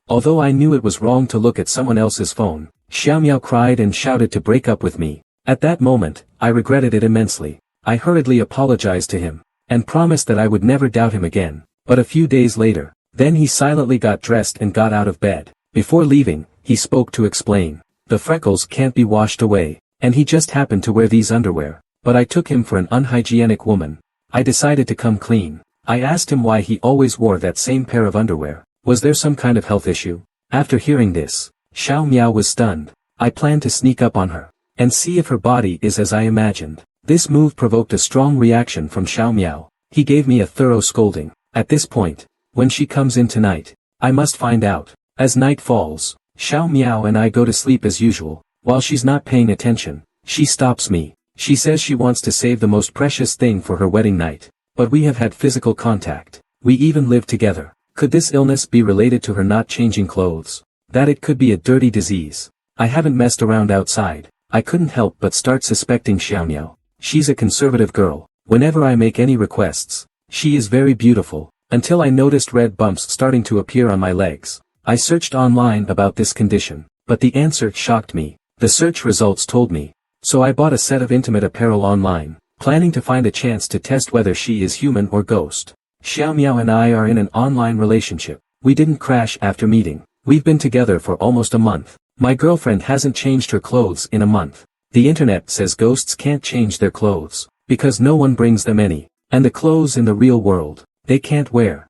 Although I knew it was wrong to look at someone else's phone, Xiaomiao cried and shouted to break up with me. At that moment, I regretted it immensely. I hurriedly apologized to him and promised that I would never doubt him again. But a few days later, then he silently got dressed and got out of bed. Before leaving, he spoke to explain. The freckles can't be washed away, and he just happened to wear these underwear. But I took him for an unhygienic woman. I decided to come clean. I asked him why he always wore that same pair of underwear. Was there some kind of health issue? After hearing this, Xiaomiao was stunned. I planned to sneak up on her and see if her body is as I imagined. This move provoked a strong reaction from Xiaomiao. He gave me a thorough scolding. At this point, when she comes in tonight, I must find out. As night falls, Xiaomiao and I go to sleep as usual. While she's not paying attention, she stops me. She says she wants to save the most precious thing for her wedding night. But we have had physical contact. We even lived together. Could this illness be related to her not changing clothes? That it could be a dirty disease. I haven't messed around outside. I couldn't help but start suspecting Xiaomiao. She's a conservative girl. Whenever I make any requests, she is very beautiful. Until I noticed red bumps starting to appear on my legs. I searched online about this condition, but the answer shocked me. The search results told me. So I bought a set of intimate apparel online, planning to find a chance to test whether she is human or ghost. Xiaomiao and I are in an online relationship. We didn't crash after meeting. We've been together for almost a month. My girlfriend hasn't changed her clothes in a month. The internet says ghosts can't change their clothes, because no one brings them any. And the clothes in the real world, they can't wear.